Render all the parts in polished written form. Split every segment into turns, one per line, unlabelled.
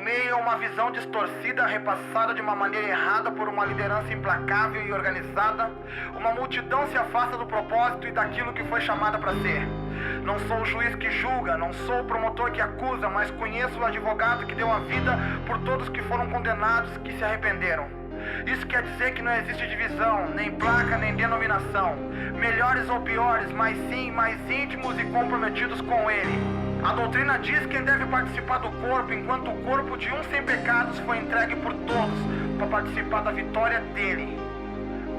meio a uma visão distorcida, repassada de uma maneira errada por uma liderança implacável e organizada, uma multidão se afasta do propósito e daquilo que foi chamada para ser. Não sou o juiz que julga, não sou o promotor que acusa, mas conheço o advogado que deu a vida por todos que foram condenados, que se arrependeram. Isso quer dizer que não existe divisão, nem placa, nem denominação. Melhores ou piores, mas sim mais íntimos e comprometidos com Ele. A doutrina diz quem deve participar do corpo, enquanto o corpo de um sem pecados foi entregue por todos para participar da vitória dele.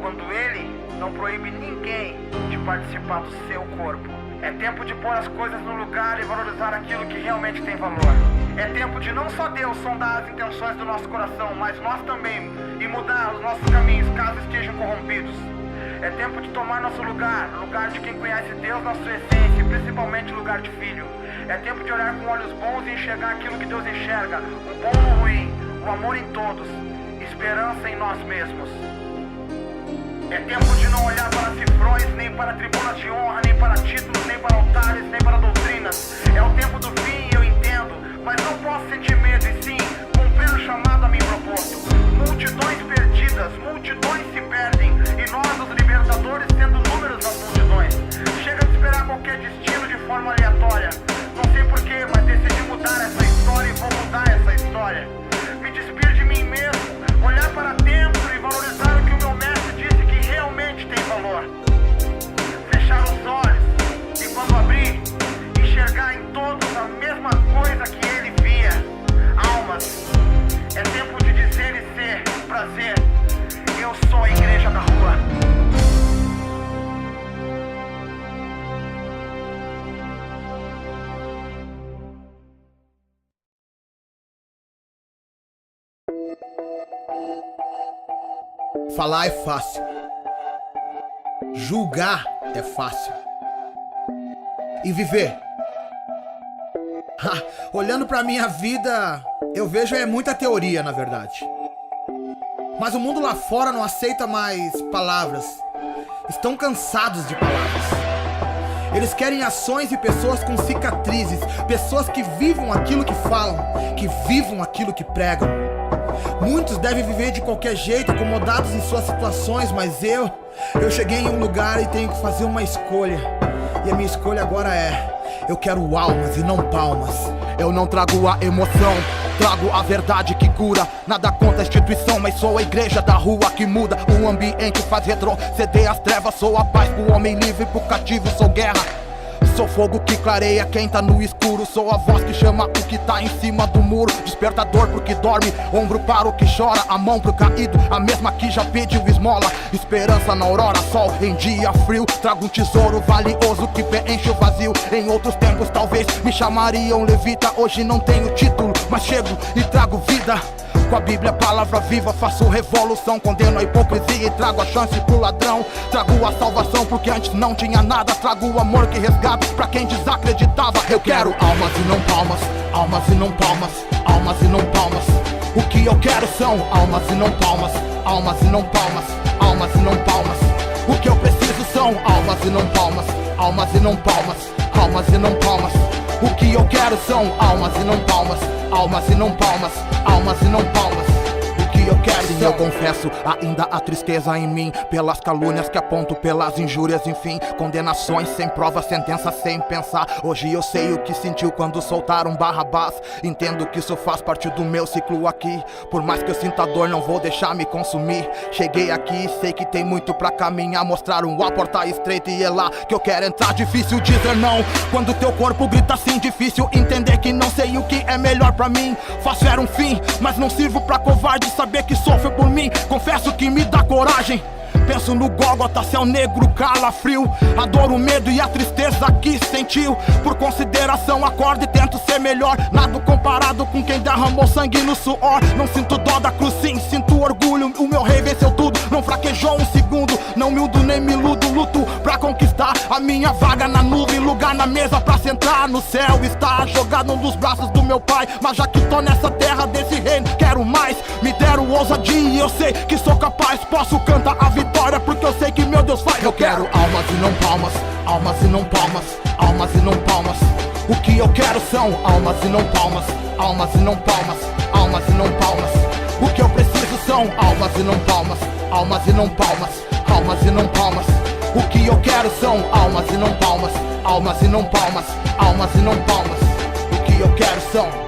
Quando Ele não proíbe ninguém de participar do seu corpo. É tempo de pôr as coisas no lugar e valorizar aquilo que realmente tem valor. É tempo de não só Deus sondar as intenções do nosso coração, mas nós também, e mudar os nossos caminhos caso estejam corrompidos. É tempo de tomar nosso lugar, lugar de quem conhece Deus na sua essência, e principalmente lugar de filho. É tempo de olhar com olhos bons e enxergar aquilo que Deus enxerga, o bom ou o ruim, o amor em todos, esperança em nós mesmos. É tempo de não olhar para cifrões, nem para tribunas de honra, nem para títulos, nem para altares, nem para doutrinas. É o tempo do fim, eu entendo, mas não posso sentir medo e sim cumprir o chamado a mim proposto. Multidões perdidas, multidões se perdem, e nós, os libertadores, sendo números das multidões. Chega de esperar qualquer destino de forma aleatória. Não sei porquê, mas decidi mudar essa história e vou mudar essa história. Me despir de mim mesmo, olhar para dentro e valorizar o que o meu mestre disse que realmente tem valor. Fechar os olhos e quando abrir, enxergar em todos a mesma coisa que ele via. Almas, é tempo de dizer e ser prazer. Eu sou a igreja da rua.
Falar é fácil, julgar é fácil, e viver? Olhando pra minha vida, eu vejo muita teoria, na verdade. Mas o mundo lá fora não aceita mais palavras. Estão cansados de palavras. Eles querem ações e pessoas com cicatrizes, pessoas que vivam aquilo que falam, que vivam aquilo que pregam. Muitos devem viver de qualquer jeito, acomodados em suas situações, mas eu cheguei em um lugar e tenho que fazer uma escolha. E a minha escolha agora eu quero almas e não palmas.
Eu não trago a emoção, trago a verdade que cura. Nada contra a instituição, mas sou a igreja da rua que muda. O ambiente faz retroceder as trevas. Sou a paz pro homem livre, pro cativo sou guerra. Sou fogo que clareia quem tá no escuro. Sou a voz que chama o que tá em cima do muro. Despertador pro que dorme, ombro para o que chora, a mão pro caído, a mesma que já pediu esmola. Esperança na aurora, sol em dia frio. Trago um tesouro valioso que preenche o vazio. Em outros tempos talvez me chamariam levita. Hoje não tenho título, mas chego e trago vida. Com a Bíblia, palavra viva, faço revolução. Condeno a hipocrisia e trago a chance pro ladrão. Trago a salvação porque antes não tinha nada. Trago o amor que resgata pra quem desacreditava. Eu quero almas e não palmas, almas e não palmas, almas e não palmas. O que eu quero são almas e não palmas, almas e não palmas, almas e não palmas. O que eu preciso são almas e não palmas, almas e não palmas, almas e não palmas. O que eu quero são almas e não palmas, almas e não palmas, almas e não palmas. O que eu quero, sim, eu confesso, ainda há tristeza em mim, pelas calúnias que aponto, pelas injúrias, enfim. Condenações sem prova, sentença sem pensar. Hoje eu sei o que sentiu quando soltaram Barrabás. Entendo que isso faz parte do meu ciclo aqui. Por mais que eu sinta dor, não vou deixar me consumir. Cheguei aqui e sei que tem muito pra caminhar. Mostraram a porta estreita e é lá que eu quero entrar. Difícil dizer não quando teu corpo grita assim. Difícil entender que não sei o que é melhor pra mim. Faço era um fim, mas não sirvo pra covarde. Saber que sofre por mim, confesso que me dá coragem. Penso no Gólgota, céu negro, calafrio. A dor, o medo e a tristeza que sentiu. Por consideração, acordo e tento ser melhor. Nada comparado com quem derramou sangue no suor. Não sinto dó da cruz, sim, sinto orgulho. O meu rei venceu tudo, não fraquejou um segundo. Não me iludo nem me iludo, luto pra conquistar a minha vaga na nuvem. Lugar na mesa pra sentar no céu. Está jogado nos braços do meu pai. Mas já que tô nessa terra desse reino, quero mais. Me deram ousadia e eu sei que sou capaz. Posso cantar a vitória porque eu sei que meu Deus faz. Eu quero almas e não palmas, almas e não palmas, almas e não palmas. O que eu quero são almas e não palmas, almas e não palmas, almas e não palmas. O que eu preciso são almas e não palmas, almas e não palmas, almas e não palmas. O que eu quero são almas e não palmas, almas e não palmas, almas e não palmas. O que eu quero são.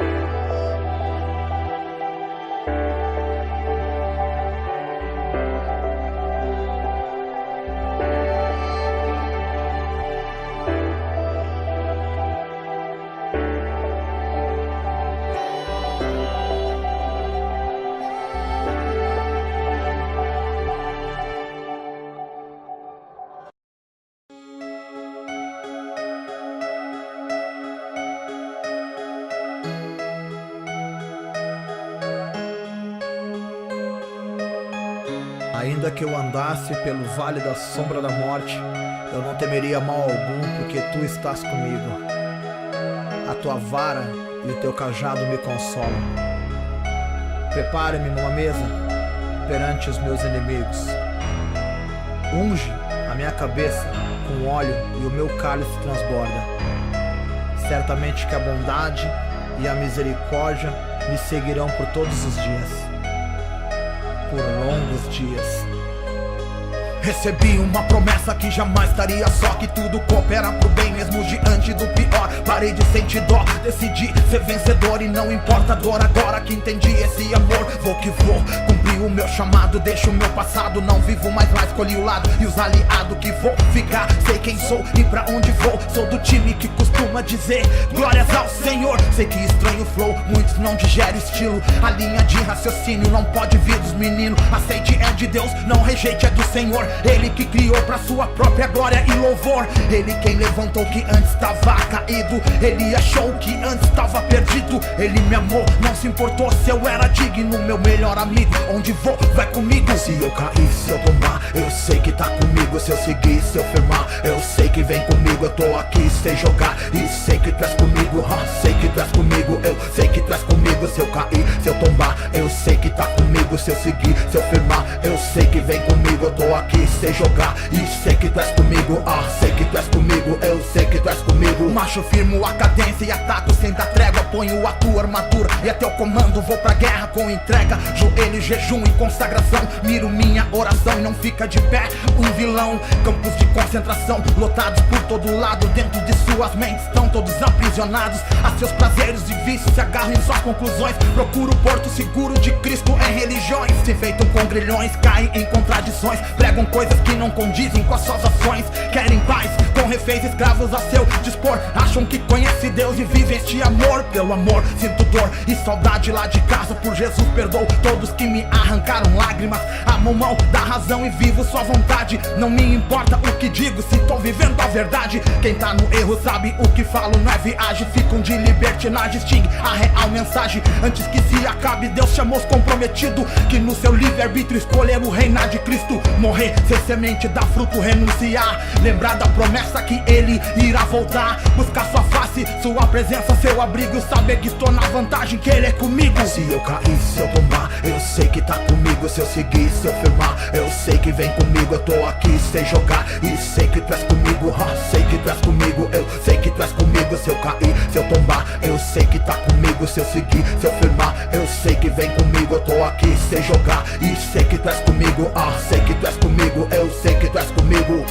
Ainda que eu andasse pelo vale da sombra da morte, eu não temeria mal algum, porque tu estás comigo. A tua vara e o teu cajado me consolam. Prepare-me uma mesa perante os meus inimigos. Unge a minha cabeça com óleo e o meu cálice transborda. Certamente que a bondade e a misericórdia me seguirão por todos os dias. Por longos dias.
Recebi uma promessa que jamais estaria só, que tudo coopera pro bem mesmo diante do pior. Parei de sentir dó, decidi ser vencedor e não importa a dor. Agora que entendi esse amor, vou que vou cumprir o meu chamado. Deixo o meu passado, não vivo mais lá, escolhi o lado e os aliados que vou ficar. Sei quem sou e pra onde vou, sou do time que costuma dizer glórias ao Senhor. Sei que estranho o flow, muitos não digerem estilo. A linha de raciocínio não pode vir dos meninos. Aceite é de Deus, não rejeite é do Senhor. Ele que criou pra sua própria glória e louvor. Ele quem levantou que antes estava caído. Ele achou que antes estava perdido. Ele me amou, não se importou se eu era digno. Meu melhor amigo, onde vou, vai comigo. Se eu cair, se eu tomar, eu sei que tá comigo. Se eu seguir, se eu firmar, eu sei que vem comigo. Eu tô aqui sem jogar e sei que tu és comigo. Sei que tu és comigo, eu sei que tu és comigo. Se eu cair, se eu tomar, eu sei que tá comigo. Se eu seguir, se eu firmar, eu sei que vem comigo. Eu tô aqui sei jogar e sei que tu és comigo. Sei que tu és comigo, eu sei que tu és comigo. Macho, firmo a cadência e ataco sem dar trégua. Ponho a tua armadura e a teu comando vou pra guerra com entrega. Joelho, jejum e consagração. Miro minha oração e não fica de pé um vilão. Campos de concentração lotados por todo lado. Dentro de suas mentes estão todos aprisionados a seus prazeres e vícios, se agarram em suas conclusões. Procuro o porto seguro de Cristo em religiões. Se enfeitam com grilhões, caem em contradições. Pregam coisas que não condizem com as suas ações. Querem paz com reféns escravos a seu dispor. Acham que conhece Deus e vive este amor. Pelo amor sinto dor e saudade lá de casa. Por Jesus perdoo todos que me arrancaram lágrimas. Amo mão da razão e vivo sua vontade. Não me importa o que digo se tô vivendo a verdade. Quem tá no erro sabe o que falo, não é viagem. Ficam de libertinagem, extingue a real mensagem. Antes que se acabe, Deus chamou os comprometidos que no seu livre-arbítrio escolheram reinar de Cristo. Morrer, ser semente, dar fruto, renunciar. Lembrar da promessa que Ele irá voltar. Buscar sua face, sua presença, seu abrigo. Saber que estou na vantagem, que Ele é comigo. Se eu cair, se eu tomar, eu sei que tá comigo. Se eu seguir, se eu firmar, eu sei que vem comigo. Eu tô aqui sem jogar e sei que tu és comigo. Sei que tu és comigo, eu sei que tu és comigo. Se eu cair, se eu tomar, eu sei que tá comigo. Se eu seguir, se eu firmar, eu sei que vem comigo. Eu tô aqui sem jogar e sei que tu és comigo. Sei que tu és comigo, eu sei que tu és comigo.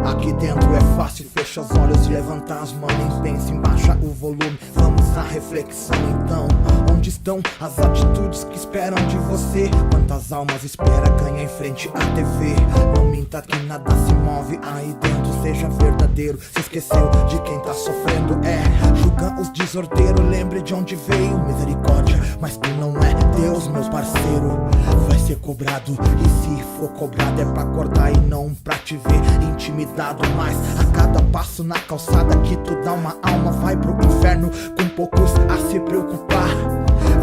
Aqui dentro é fácil, fecha os olhos e levantar as mãos. Pensa em baixar o volume, vamos à reflexão então. Onde estão as atitudes que esperam de você? Quantas almas espera ganhar em frente à TV? Não minta que nada se move aí dentro, seja verdadeiro. Se esqueceu de quem tá sofrendo, julga os desordeiros. Lembre de onde veio, misericórdia, mas tu não é Deus, meus parceiros, vai ser cobrado. E se for cobrado é pra acordar e não pra te ver intimidado. Mas a cada passo na calçada que tu dá, uma alma vai pro inferno, com poucos a se preocupar.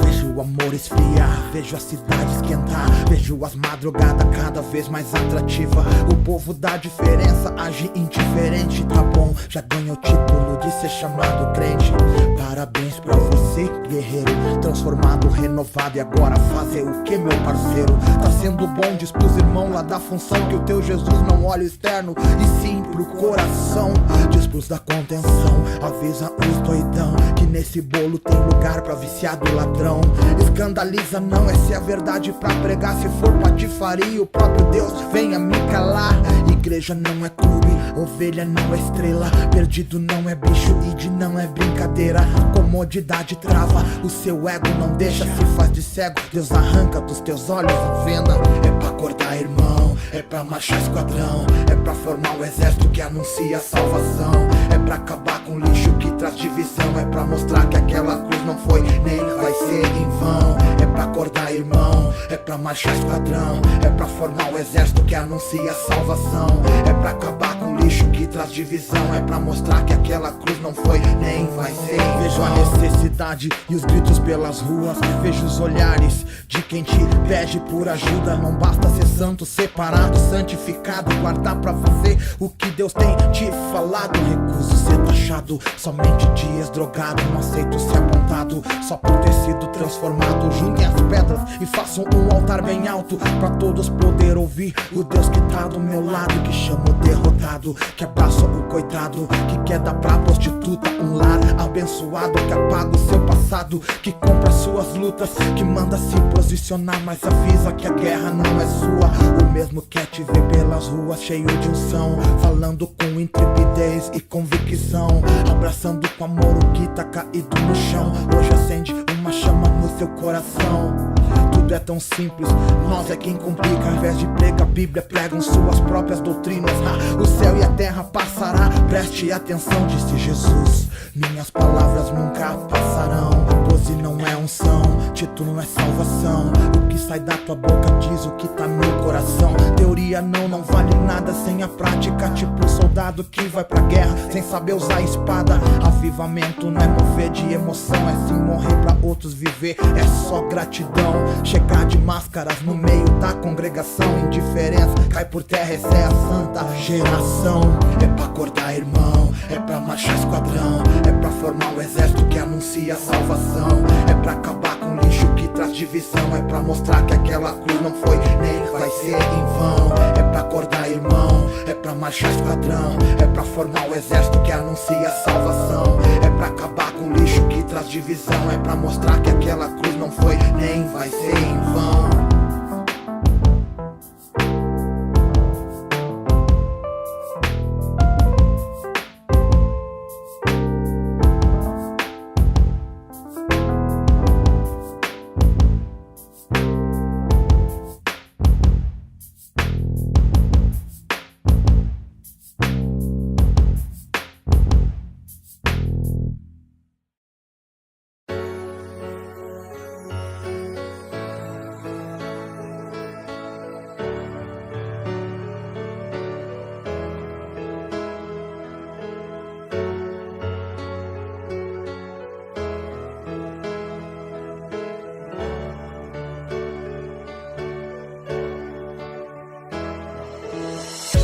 Vejo o amor esfriar, vejo a cidade esquentar, vejo as madrugadas cada vez mais atrativa. O povo dá diferença, age indiferente. Tá bom, já ganha o título de ser chamado crente. Parabéns pra você, guerreiro, transformado, renovado. E agora fazer o que, meu parceiro? Tá sendo bom, diz pros irmãos lá da função que o teu Jesus não olha o externo e sim pro coração. Diz pros da contenção, avisa os doidão que nesse bolo tem lugar pra viciado ladrão. Escandaliza não, essa é a verdade pra pregar. Se for patifaria, o próprio Deus venha me calar. Igreja não é clube, ovelha não é estrela, perdido não é bicho, id não é brincadeira. Comodidade trava, o seu ego não deixa, se faz de cego, Deus arranca dos teus olhos a venda. É pra acordar, irmão, é pra marchar esquadrão, é pra formar um exército que anuncia a salvação, é pra acabar com o lixo que traz divisão, é pra mostrar que aquela cruz não foi nem vai ser em vão. É pra acordar, irmão, é pra marchar esquadrão, é pra formar um exército que anuncia a salvação, é pra acabar com o lixo que traz divisão, é pra mostrar que aquela cruz não foi nem vai ser. Vejo a necessidade e os gritos pelas ruas, vejo os olhares de quem te pede por ajuda. Não basta ser santo, separado, santificado, guardar pra você o que Deus tem te falado. Recuso ser taxado somente de ex-drogado, não aceito ser apontado só por ter sido transformado. Juntem as pedras e façam um altar bem alto pra todos poder ouvir o Deus que tá do meu lado, que chama o derrotado, que abraça o coitado, que quer dar pra prostituta um lar abençoado, que apaga o seu passado, que compra suas lutas, que manda se posicionar, mas avisa que a guerra não é sua. O mesmo quer te ver pelas ruas cheio de unção, falando com intrepidez e convicção, abraçando com amor o que tá caído no chão. Hoje acende uma chama no seu coração. Tudo é tão simples, nós é quem complica. Ao invés de pregar a Bíblia, pregam suas próprias doutrinas. O céu e a terra passará, preste atenção, disse Jesus. Minhas palavras nunca passarão. Pose não é unção, título não é salvação. O que sai da tua boca diz o que tá no coração. Teoria não vale nada sem a prática. Tipo soldado que vai pra guerra sem saber usar a espada. Avivamento não é mover de emoção, é sim morrer pra outros viver, é só gratidão. Chegar de máscaras no meio da congregação, indiferença cai por terra, essa é a santa geração. É pra acordar, irmão, é pra marchar esquadrão, é pra formar um exército que anuncia a salvação, é pra acabar com o lixo que traz divisão, é pra mostrar que aquela cruz não foi nem vai ser em vão. É pra acordar, irmão, é pra marchar esquadrão, é pra formar um exército que anuncia a salvação, é pra acabar com o lixo que traz divisão, é pra mostrar que aquela cruz não foi nem vai ser em vão.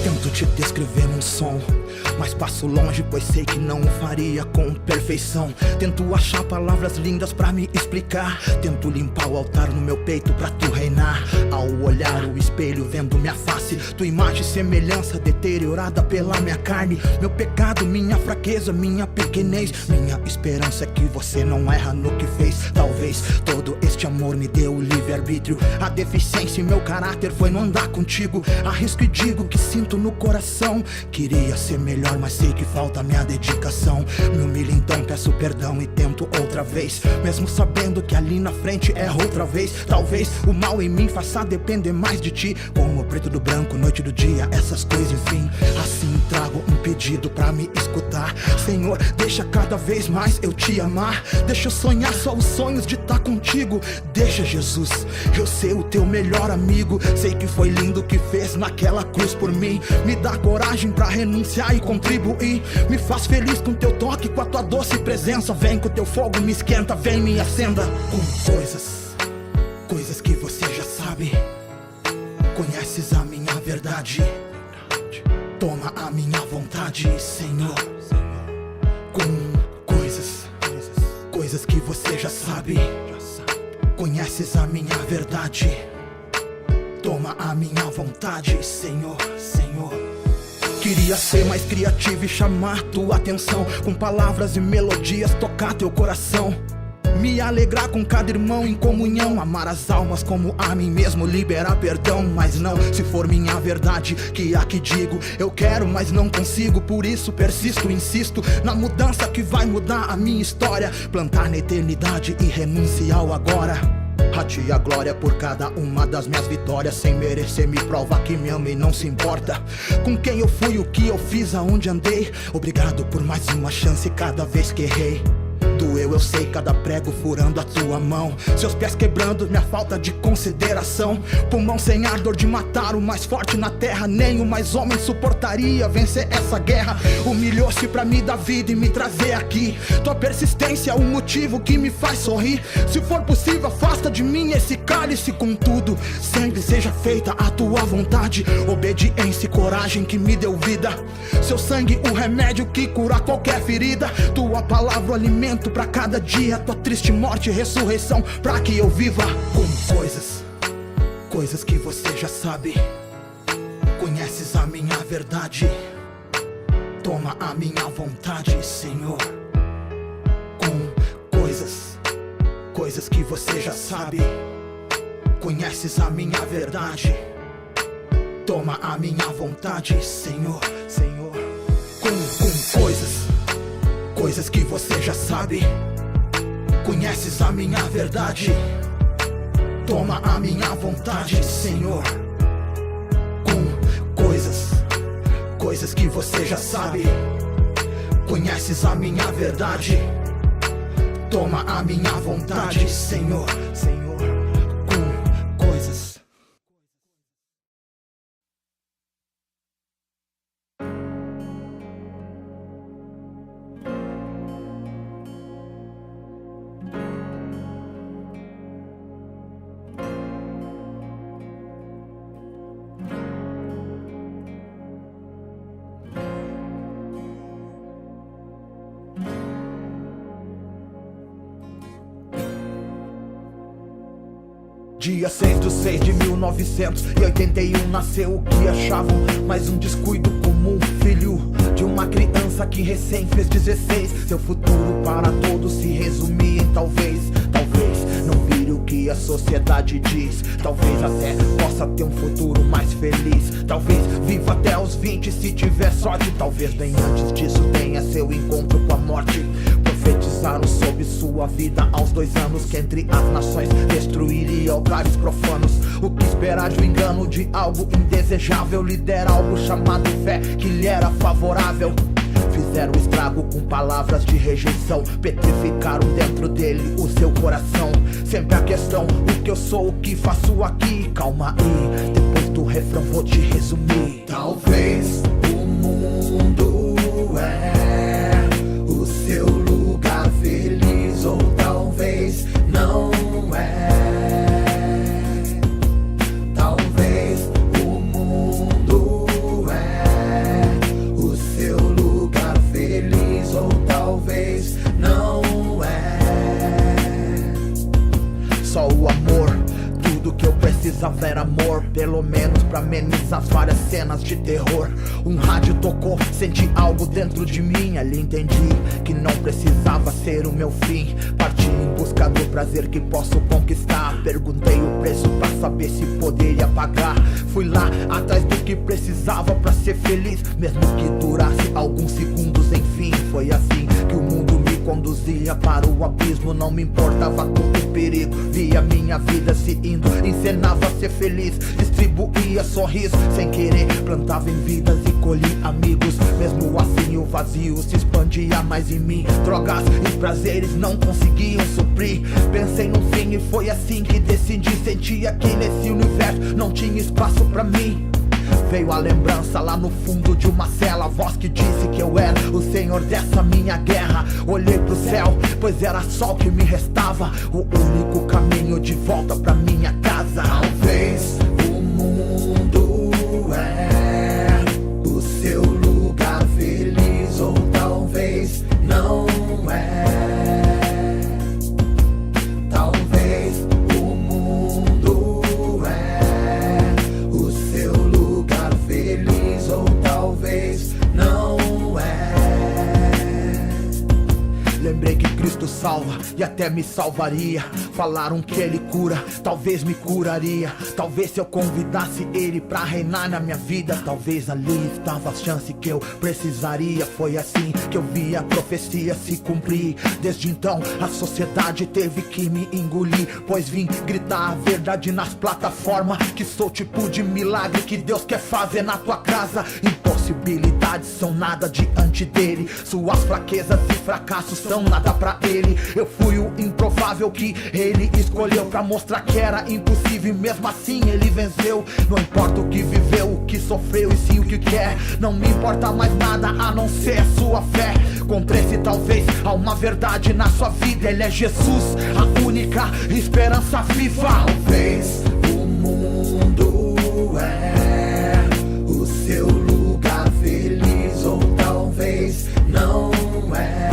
Tento te descrever num som, mas passo longe, pois sei que não o faria com perfeição. Tento achar palavras lindas pra me explicar, tento limpar o altar no meu peito pra tu reinar. Ao olhar o espelho vendo minha face, tua imagem e semelhança deteriorada pela minha carne. Meu pecado, minha fraqueza, minha pequenez, minha esperança é que você não erra no que fez. Talvez todo este amor me deu o livre-arbítrio, a deficiência em meu caráter foi não andar contigo. Arrisco e digo que sinto no coração, queria ser melhor, mas sei que falta minha dedicação. Me humilho então, peço perdão e tento outra vez, mesmo sabendo que ali na frente é outra vez. Talvez o mal em mim faça depender mais de ti, como o preto do branco, noite do dia, essas coisas enfim. Assim trago um pedido pra me escutar. Senhor, deixa cada vez mais eu te amar. Deixa eu sonhar só os sonhos de estar contigo. Deixa, Jesus, eu ser o teu melhor amigo. Sei que foi lindo o que fez naquela cruz por mim. Me dá coragem pra renunciar e contribuir. Me faz feliz com teu toque, com a tua doce presença. Vem com teu fogo, me esquenta, vem me acenda. Com coisas que você já sabe. Conheces a minha verdade. Toma a minha vontade, Senhor. Com coisas que você já sabe. Conheces a minha verdade. Toma a minha vontade, Senhor, Senhor. Queria ser mais criativo e chamar tua atenção. Com palavras e melodias tocar teu coração. Me alegrar com cada irmão em comunhão. Amar as almas como a mim mesmo. Liberar perdão, mas não se for minha verdade que aqui digo. Eu quero, mas não consigo. Por isso persisto, insisto na mudança que vai mudar a minha história. Plantar na eternidade e renunciar ao agora. A ti a glória por cada uma das minhas vitórias. Sem merecer me prova que me ama e não se importa com quem eu fui, o que eu fiz, aonde andei. Obrigado por mais uma chance cada vez que errei. Doeu, eu sei, cada prego furando a tua mão. Seus pés quebrando, minha falta de consideração. Pulmão sem ardor de matar o mais forte na terra. Nem o mais homem suportaria vencer essa guerra. Humilhou-se pra me dar vida e me trazer aqui. Tua persistência é o motivo que me faz sorrir. Se for possível, afasta de mim esse cálice. Contudo, sempre seja feita a tua vontade. Obediência e coragem que me deu vida. Seu sangue, o remédio que cura qualquer ferida. Tua palavra, o alimento pra cada dia. Tua triste morte e ressurreição pra que eu viva. Com coisas que você já sabe. Conheces a minha verdade. Toma a minha vontade, Senhor. Com coisas que você já sabe. Conheces a minha verdade. Toma a minha vontade, Senhor, Senhor. Com coisas que você já sabe. Conheces a minha verdade. Toma a minha vontade, Senhor. Com coisas que você já sabe. Conheces a minha verdade. Toma a minha vontade, Senhor, Senhor. Com coisas. Dia 6/6/1981 nasceu o que achavam mais um descuido comum. Filho de uma criança que recém fez 16. Seu futuro para todos se resumia em talvez não vire o que a sociedade diz. Talvez até possa ter um futuro mais feliz. Talvez viva até os 20 se tiver sorte. Talvez bem antes disso tenha seu encontro com a morte. Profetizaram sobre sua vida aos 2 anos, que entre as nações destruiria altares profanos. O que esperar de um engano, de algo indesejável? Lidera algo chamado fé que lhe era favorável. Fizeram estrago com palavras de rejeição. Petrificaram dentro dele o seu coração. Sempre a questão, o que eu sou, o que faço aqui? Calma aí, depois do refrão vou te resumir. Talvez o mundo é o seu lugar feliz, ou talvez não é. Talvez o mundo é o seu lugar feliz, ou talvez não é. Só o amor, tudo que eu precisava era amor. Pelo menos pra amenizar as várias cenas de terror. Um rádio tocou, senti algo dentro de mim. Ali entendi que não precisava ser o meu fim. Parti em busca do prazer que posso conquistar. Perguntei o preço pra saber se poderia pagar. Fui lá atrás do que precisava pra ser feliz, mesmo que durasse alguns segundos. Enfim, foi assim que o mundo me conduzia para o abismo. Não me importava com o perigo, via minha vida se indo, encenava ser feliz, distribuía sorriso sem querer, plantava em vidas e colhi amigos. Mesmo assim o vazio se expandia mais em mim. Drogas e prazeres não conseguiam suprir. Pensei no fim e foi assim que decidi. Sentia que nesse universo não tinha espaço pra mim. Veio a lembrança lá no fundo de uma cela, a voz que disse que eu era o senhor dessa minha guerra. Olhei pro céu, pois era só o que me restava, o único caminho de volta pra minha casa. Talvez o mundo é o seu lugar feliz, ou talvez não é. Talvez o mundo é o seu lugar feliz, ou talvez não é. Lembrei que Cristo salva e até me salvaria. Falaram que Ele cura, talvez me curaria. Talvez se eu convidasse Ele pra reinar na minha vida, talvez ali estava a chance que eu precisaria. Foi assim que eu vi a profecia se cumprir. Desde então a sociedade teve que me engolir, pois vim gritar a verdade nas plataformas, que sou tipo de milagre que Deus quer fazer na tua casa. Impossibilidades são nada diante dele, suas fraquezas e fracassos são nada pra ele. Eu fui o improvável que ele escolheu pra mostrar que era impossível, e mesmo assim ele venceu. Não importa o que viveu, o que sofreu, e sim o que quer. Não me importa mais nada a não ser a sua fé. Encontrei-se talvez a uma verdade na sua vida. Ele é Jesus, a única esperança viva. Talvez o mundo é o seu lugar feliz, ou talvez não é.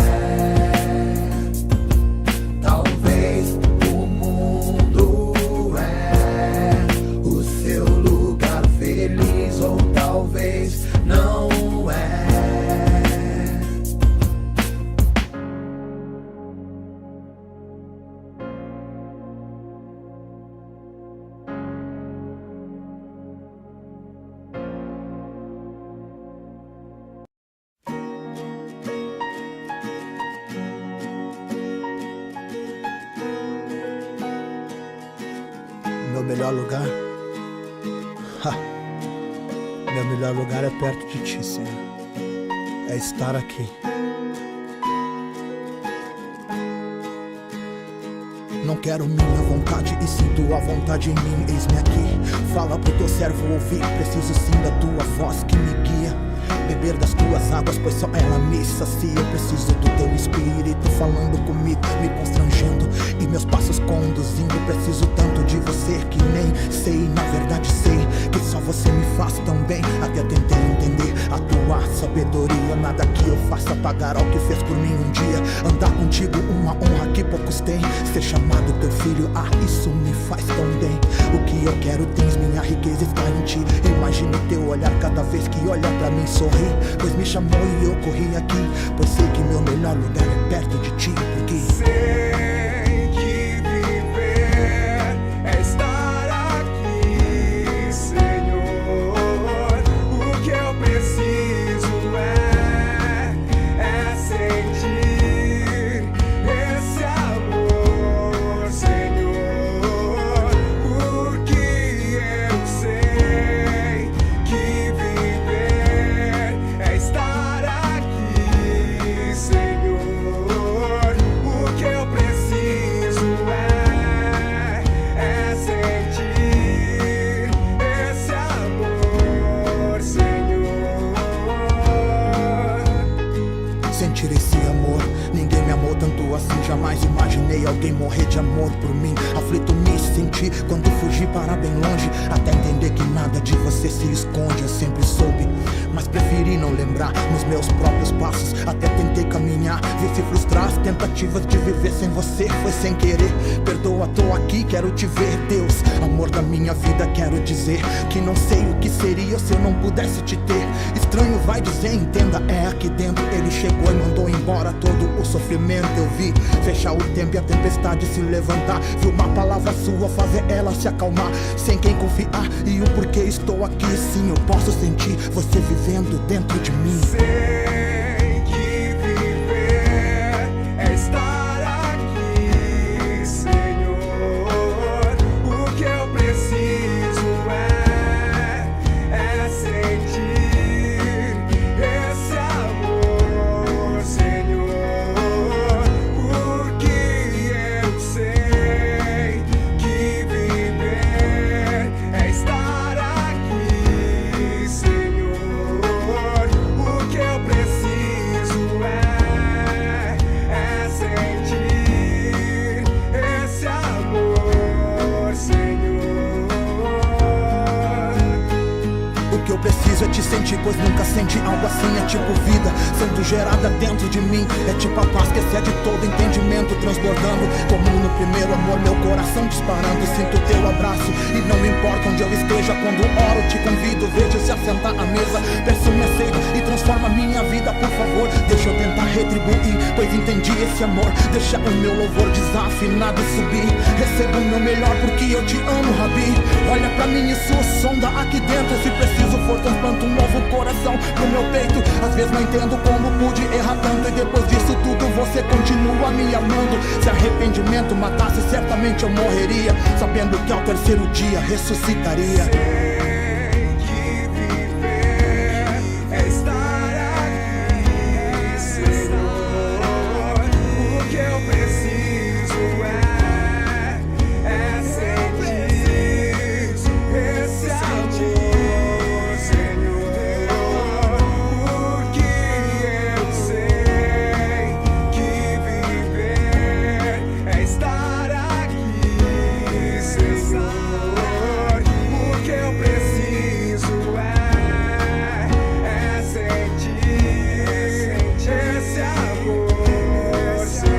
Talvez o mundo é o seu lugar feliz, ou talvez não é. Meu melhor lugar? Meu melhor lugar é perto de ti, Senhor. É estar aqui. Não quero minha vontade e sim tua vontade em mim. Eis-me aqui, fala pro teu servo ouvir. Preciso sim da tua voz que me guia. Beber das tuas águas, pois só ela me sacia. Eu preciso do teu espírito falando comigo, me constrangendo e meus passos conduzindo. Preciso tanto de você que nem sei, na verdade sei que só você me faz tão bem. Até tentei entender a tua sabedoria. Nada que eu faça pagará o que fez por mim um dia. Andar contigo uma honra que poucos têm. Ser chamado teu filho, isso me faz tão bem. O que eu quero tens, minha riqueza está em ti. Imagino teu olhar cada vez que olha pra mim sorrir. Pois me chamou e eu corri aqui, pois sei que meu melhor lugar é perto de ti. Porque
sei que viver é estar aqui, Senhor. O que eu preciso é sentir esse amor, Senhor. Porque eu sei que viver é estar aqui, Senhor. O que eu preciso é sentir esse amor, Senhor.
sentir esse amor, ninguém me amou tanto assim. Jamais imaginei alguém morrer de amor por mim. Aflito me senti quando fugi para bem longe, até entender que nada de você se esconde. Eu sempre soube, mas preferi não lembrar nos meus próprios passos. Até tentei caminhar, vi se frustrar as tentativas de viver sem você. Foi sem querer, perdoa, tô aqui, quero te ver. Deus, amor da minha vida, quero dizer que não sei o que seria se eu não pudesse te ter. Estranho vai dizer, entenda, é aqui dentro. Ele chegou e mandou embora todo o sofrimento. Eu vi fechar o tempo e a tempestade se levantar. Vi uma palavra sua fazer ela se acalmar. Sem quem confiar e o porquê estou aqui. Sim, eu posso sentir você vivendo dentro de mim.
Sei que viver é
mente, pois nunca senti algo assim. É tipo vida sendo gerada dentro de mim. É tipo a paz que excede todo entendimento, transbordando como no primeiro amor, meu coração disparando. Sinto teu abraço e não me importa onde eu esteja. Quando oro te convido, vejo se assentar à mesa. Peço me aceita e transforma minha vida, por favor. Deixa eu tentar retribuir, pois entendi esse amor. Deixa o meu louvor desafinado subir. Receba o meu melhor porque eu te amo, Rabi. Olha pra mim e sua sonda aqui dentro. Se preciso for, transplanta um novo coração pro meu peito. Às vezes não entendo como pude errar tanto, e depois disso tudo você continua me amando. Se arrependimento matasse, certamente eu morreria, sabendo que ao terceiro dia ressuscitaria.
Sei que viver é estar aqui, Senhor. O que eu preciso é sentir esse amor, Senhor. Porque eu sei que viver é estar aqui, Senhor. O que eu preciso é sentir esse amor, Senhor.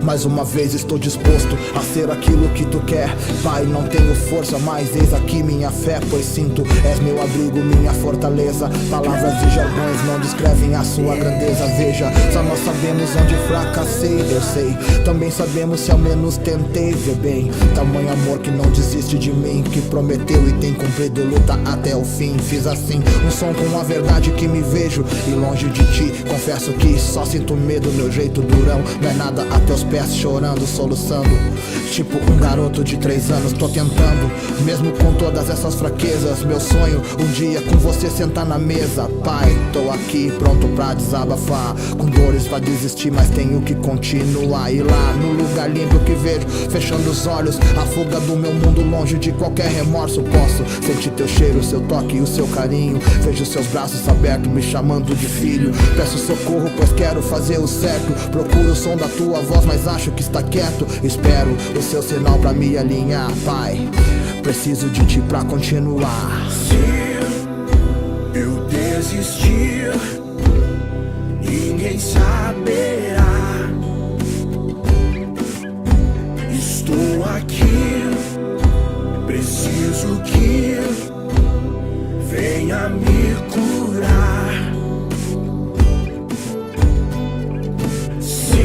Mais uma vez estou disposto a ser aquilo que tu quer. Pai, não tenho força, mas eis aqui minha fé, pois sinto, és meu abrigo, minha fortaleza. Palavras e jargões não descrevem a sua grandeza. Veja, só nós sabemos onde fracassei, eu sei. Também sabemos se ao menos tentei ver bem. Tamanho amor que não desiste de mim, que prometeu e tem cumprido, luta até o fim. Fiz assim, um som com a verdade que me vejo, e longe de ti, confesso que só sinto medo. Meu jeito durão não é nada a teus pés, chorando, soluçando. Tipo um garoto de 3 anos, tô tentando, mesmo com todas essas fraquezas. Meu sonho, um dia com você sentar na mesa. Pai, tô aqui pronto pra desabafar, com dores pra desistir, mas tenho que continuar. E lá no lugar limpo que vejo, fechando os olhos, a fuga do meu mundo, longe de qualquer remorso. Posso sentir teu cheiro, seu toque e o seu carinho. Vejo seus braços abertos me chamando de filho. Peço socorro, pois quero fazer o certo. Procuro o som da tua voz, mas acho que está quieto. Espero o seu sinal pra me alinhar. Pai, preciso de ti pra continuar.
Se eu desistir, ninguém saberá. Estou aqui, preciso que venha me curar. Se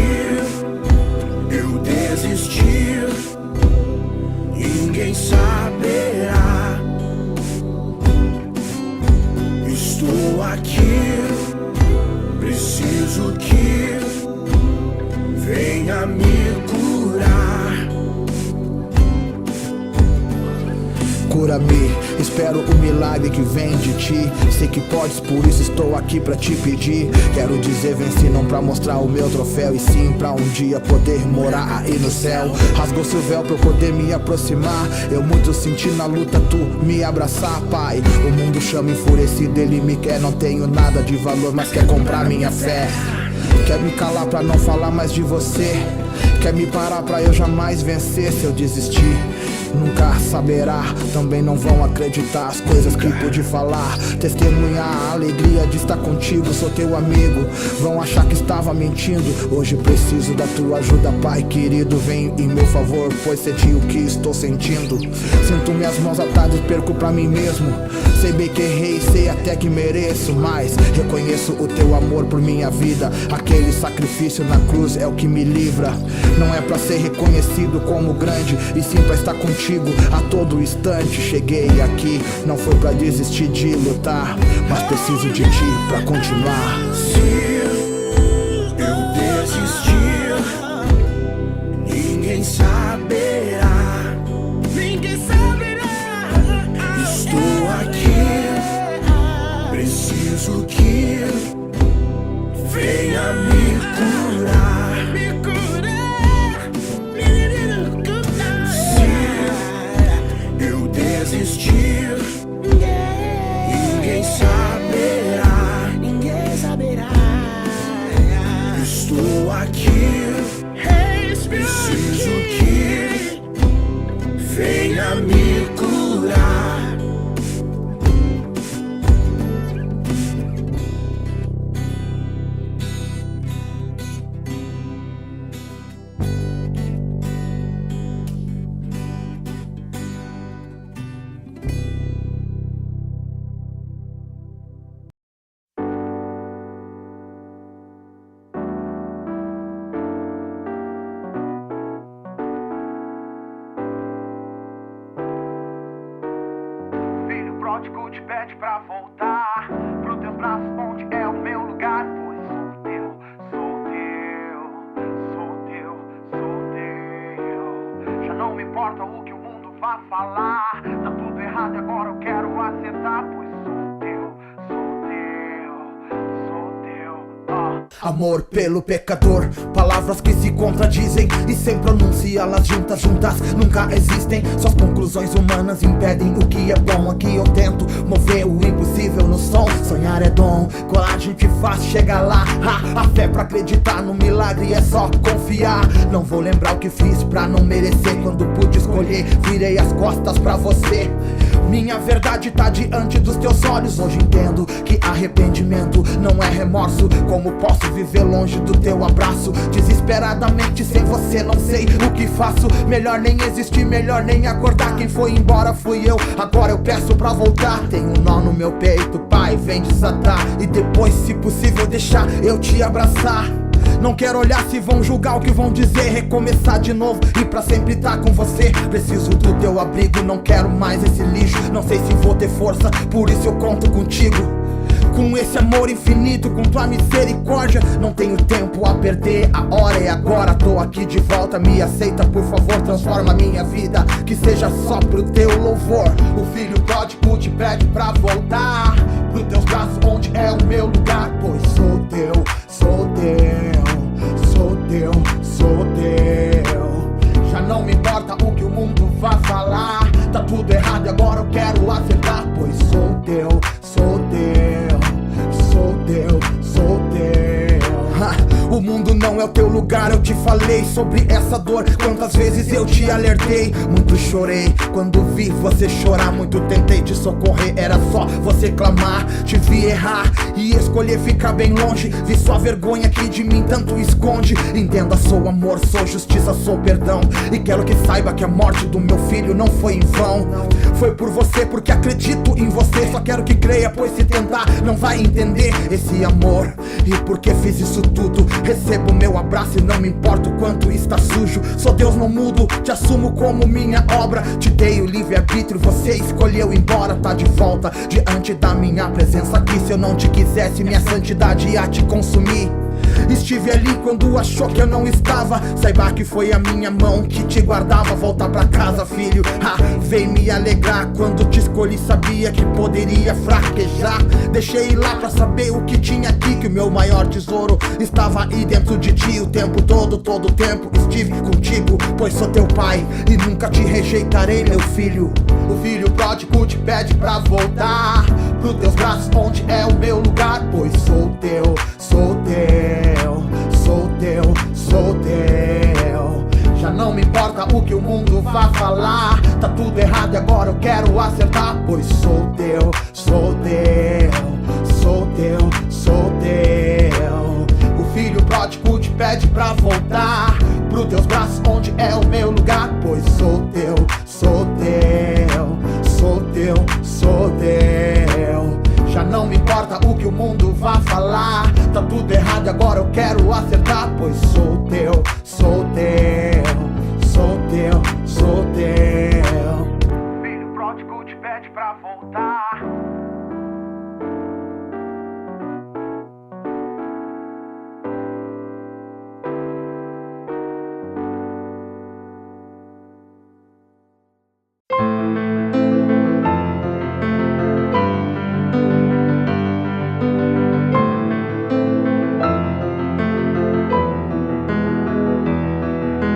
eu desistir, ninguém saberá. Estou aqui, preciso que venha me curar.
Cura-me, espero o milagre que vem de ti. Sei que podes, por isso estou aqui pra te pedir. Quero dizer venci não pra mostrar o meu troféu, e sim pra um dia poder morar aí no céu. Rasgou-se o véu pra eu poder me aproximar. Eu muito senti na luta tu me abraçar, pai. O mundo chama enfurecido, ele me quer. Não tenho nada de valor, mas quer comprar minha fé. Quer me calar pra não falar mais de você. Quer me parar pra eu jamais vencer. Se eu desistir, nunca saberá, também não vão acreditar as coisas que pude falar. Testemunhar a alegria de estar contigo, sou teu amigo. Vão achar que estava mentindo. Hoje preciso da tua ajuda, pai querido. Vem em meu favor, pois senti o que estou sentindo. Sinto minhas mãos atadas e perco pra mim mesmo. Sei bem que errei, sei até que mereço, mas reconheço o teu amor por minha vida. Aquele sacrifício na cruz é o que me livra. Não é pra ser reconhecido como grande, e sim pra estar contigo a todo instante. Cheguei aqui, não foi pra desistir de lutar, mas preciso de ti pra continuar.
Se eu desistir, ninguém saberá. Ninguém saberá. Estou aqui, preciso que
pede pra voltar pro teus braços onde é o meu lugar. Pois sou teu, sou teu, sou teu, sou teu. Já não me importa o que o mundo vá falar. Tá tudo errado e agora eu quero acertar. Pois sou teu, sou teu, sou teu.
Amor pelo pecador, palavras que se contradizem e sem pronunciá-las juntas, nunca existem. Suas conclusões humanas impedem o que é bom. Aqui eu tento mover o impossível no som. Sonhar é dom, coragem te faz chegar lá. A fé pra acreditar no milagre é só confiar. Não vou lembrar o que fiz pra não merecer. Quando pude escolher, virei as costas pra você. Minha verdade tá diante dos teus olhos. Hoje entendo que arrependimento não é remorso. Como posso viver longe do teu abraço? Desesperadamente sem você não sei o que faço. Melhor nem existir, melhor nem acordar. Quem foi embora fui eu, agora eu peço pra voltar. Tem um nó no meu peito, pai, vem desatar. E depois, se possível, deixar eu te abraçar. Não quero olhar se vão julgar o que vão dizer. Recomeçar de novo e pra sempre tá com você. Preciso do teu abrigo, não quero mais esse lixo. Não sei se vou ter força, por isso eu conto contigo. Com esse amor infinito, com tua misericórdia. Não tenho tempo a perder, a hora é agora. Tô aqui de volta, me aceita por favor. Transforma minha vida, que seja só pro teu louvor. O filho pródigo te pede pra voltar pro teus braços onde é o meu lugar. Pois sou teu, sou teu, sou teu, sou teu. Já não me importa o que o mundo vá falar. Tá tudo errado e agora eu quero acertar. Pois sou teu, sou teu, sou teu, sou teu. O mundo não é o teu lugar, eu te falei sobre essa dor. Quantas vezes eu te alertei, muito chorei quando vi você chorar. Muito tentei te socorrer, era só você clamar. Te vi errar e escolher ficar bem longe. Vi sua vergonha que de mim tanto esconde. Entenda, sou amor, sou justiça, sou perdão. E quero que saiba que a morte do meu filho não foi em vão. Foi por você, porque acredito em você. Só quero que creia, pois se tentar não vai entender esse amor. E porque fiz isso tudo, recebo meu abraço e não me importo quanto está sujo. Sou Deus, não mudo, te assumo como minha obra. Te dei o livre-arbítrio, você escolheu ir embora. Tá de volta diante da minha presença aqui. Se eu não te quisesse, minha santidade ia te consumir. Estive ali quando achou que eu não estava. Saiba que foi a minha mão que te guardava. Volta pra casa, filho, vem me alegrar. Quando te escolhi sabia que poderia fraquejar. Deixei ir lá pra saber o que tinha aqui. Que o meu maior tesouro estava aí dentro de ti. O tempo todo, todo o tempo estive contigo. Pois sou teu pai e nunca te rejeitarei, meu filho. O filho pródigo te pede pra voltar pro teus braços onde é o meu lugar. Pois sou teu, sou teu, sou teu, sou teu. Já não me importa o que o mundo vá falar. Tá tudo errado e agora eu quero acertar. Pois sou teu, sou teu, sou teu, sou teu. O filho pródigo te pede pra voltar pro teus braços onde é o meu lugar. Pois sou teu, sou teu, sou teu, sou teu. Já não me importa o que o mundo vá falar. Tá tudo errado e agora eu quero acertar. Pois sou teu, sou teu, sou teu, sou teu.
Filho pródigo te pede pra voltar.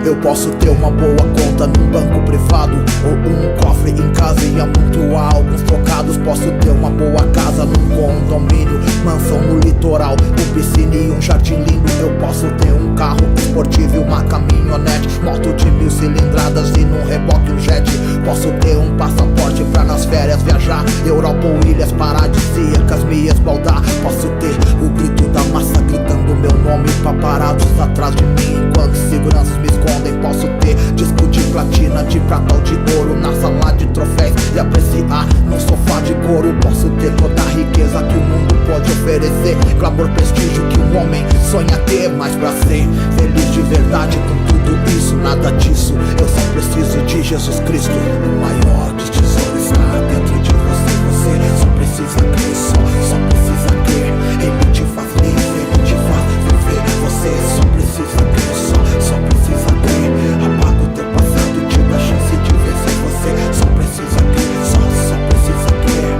Eu posso ter uma boa conta num banco privado ou um cofre em casa e amontoar alguns trocados. Posso ter uma boa casa num condomínio, mansão no litoral, com piscina e um jardim lindo. Eu posso ter um carro esportivo e uma caminhonete, moto de 1000 cilindradas e num reboque um jet. Posso ter um passaporte pra nas férias viajar, Europa ou ilhas paradisíacas me esbaldar. Posso ter o grito da massa gritando meu nome, paparazzos atrás de mim enquanto seguranças me escondem. Posso ter disco de platina, de prata ou de ouro na sala de troféus e apreciar num sofá de couro. Posso ter toda a riqueza que o mundo pode oferecer, glamour, prestígio que um homem sonha ter. Mas pra ser feliz de verdade com tudo isso, nada disso, eu só preciso de Jesus Cristo. O maior dos tesouros está dentro de você. Você só precisa precisa crer, só precisa crer. Ele te faz livre, ele te faz viver. Você só precisa crer, só precisa crer. Apaga o teu passado e te dá chance de vencer. Você só precisa crer, só precisa crer.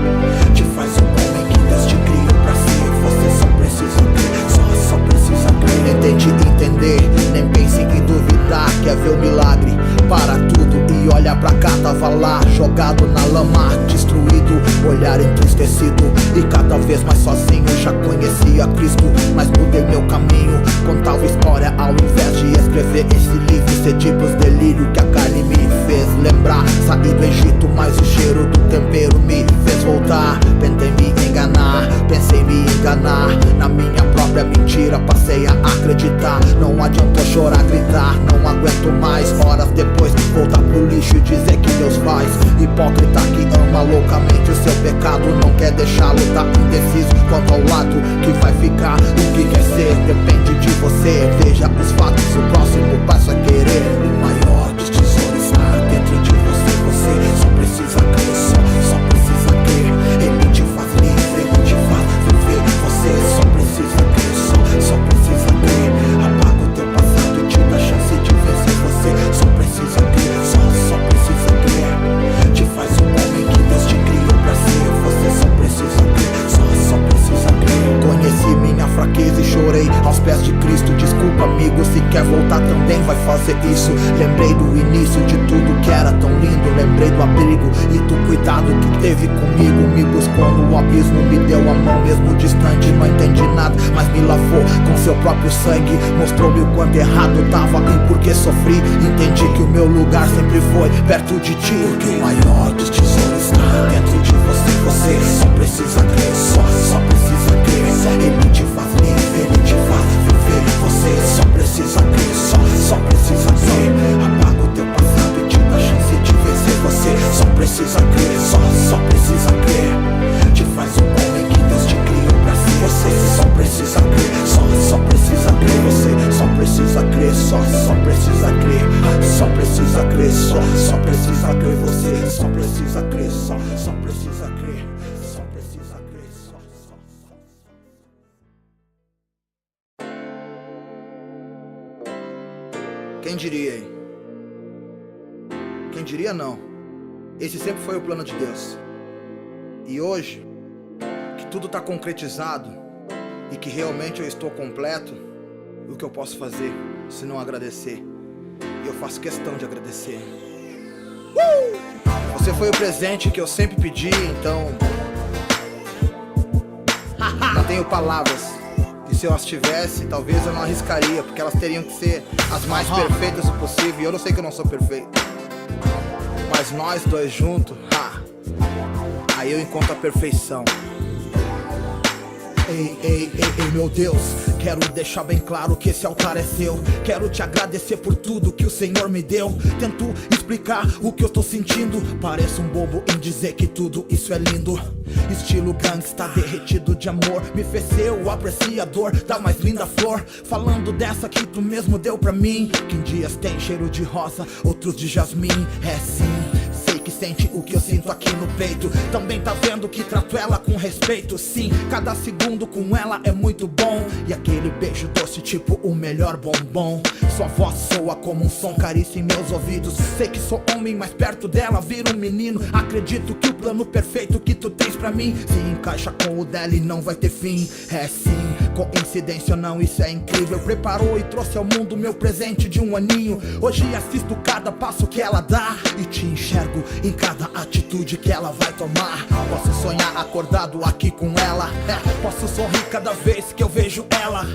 Te faz um homem que Deus te criou pra ser. Você só precisa crer, só precisa crer. Nem tente entender, nem pense em duvidar. Quer ver o milagre? Para tudo e olha pra cá. Tava lá, jogado na lama, destruído, olhar entristecido e cada vez mais sozinho. Já conhecia Cristo, mas mudei meu caminho. Contava história ao invés de escrever esse livro. Cedi pros delírios que a carne me fez lembrar. Saí do Egito, mas o cheiro do tempero me fez voltar. Tentei me enganar, pensei me enganar. Na minha própria mentira passei a acreditar. Não adiantou chorar, gritar, não aguento mais. Horas depois voltar pro lixo e dizer que Deus faz. Hipócrita que ama loucamente o seu pecado, não quer deixá-lo, tá indeciso quanto ao lado que vai ficar. O que quer ser depende de você. Veja os fatos, o próximo passo é querer. O maior dos tesouros está dentro de você. Você só precisa crer, só precisa crer. Ele te faz livre, ele te faz viver. Você só precisa crer, só precisa crer. Apaga o teu passado e te dá chance de vencer. Você só precisa crer, só precisa crer. Te faz um homem que Deus te criou pra ser. Você só precisa crer, só precisa crer. Conheci minha fraqueza e chorei aos pés de Cristo. Desculpa amigo, se quer voltar também vai fazer isso. Lembrei do início de tudo que era tão lindo. Lembrei do abrigo e do cuidado que teve comigo. Me buscou no abismo, me deu a mão mesmo distante. Não entendi nada, mas me lavou com seu próprio sangue. Mostrou-me o quanto errado tava e por que sofri. Entendi que o meu lugar sempre foi perto de ti. Porque o maior dos tesouros está dentro de você. Você só precisa crer, só precisa crer. Ele te faz livre, ele te faz viver. Você só precisa crer, só precisa crer. Apaga o teu passado e te dá chance de vencer. Você só precisa crer, só precisa crer. Te faz um homem que Deus te criou pra ser. Você só precisa crer, só precisa crer. Você só precisa crer, só precisa crer. Só precisa crer, só precisa crer. Você só precisa crer, só precisa crer. Só precisa crer,
Quem diria, hein? Quem diria não. Esse sempre foi o plano de Deus. E hoje, que tudo tá concretizado e que realmente eu estou completo, o que eu posso fazer se não agradecer? E eu faço questão de agradecer. Você foi o presente que eu sempre pedi, então não tenho palavras. E se eu as tivesse, talvez eu não arriscaria, porque elas teriam que ser as mais perfeitas o possível. E eu não sei que eu não sou perfeito, mas nós dois juntos, aí eu encontro a perfeição. Ei, meu Deus, quero deixar bem claro que esse altar é seu. Quero te agradecer por tudo que o Senhor me deu. Tento explicar o que eu tô sentindo. Pareço um bobo em dizer que tudo isso é lindo. Estilo gangsta, derretido de amor. Me fez ser o apreciador da mais linda flor. Falando dessa que tu mesmo deu pra mim. Que em dias tem cheiro de rosa, outros de jasmim. É sim, que sente o que eu sinto aqui no peito. Também tá vendo que trato ela com respeito. Sim, cada segundo com ela é muito bom. E aquele beijo doce tipo o melhor bombom. Sua voz soa como um som, carícia em meus ouvidos. Sei que sou homem, mas perto dela viro um menino. Acredito que o plano perfeito que tu tens pra mim se encaixa com o dela e não vai ter fim. É sim, coincidência ou não, isso é incrível. Preparou e trouxe ao mundo meu presente de um aninho. Hoje assisto cada passo que ela dá e te enxergo em cada atitude que ela vai tomar. Posso sonhar acordado aqui com ela, posso sorrir cada vez que eu vejo ela.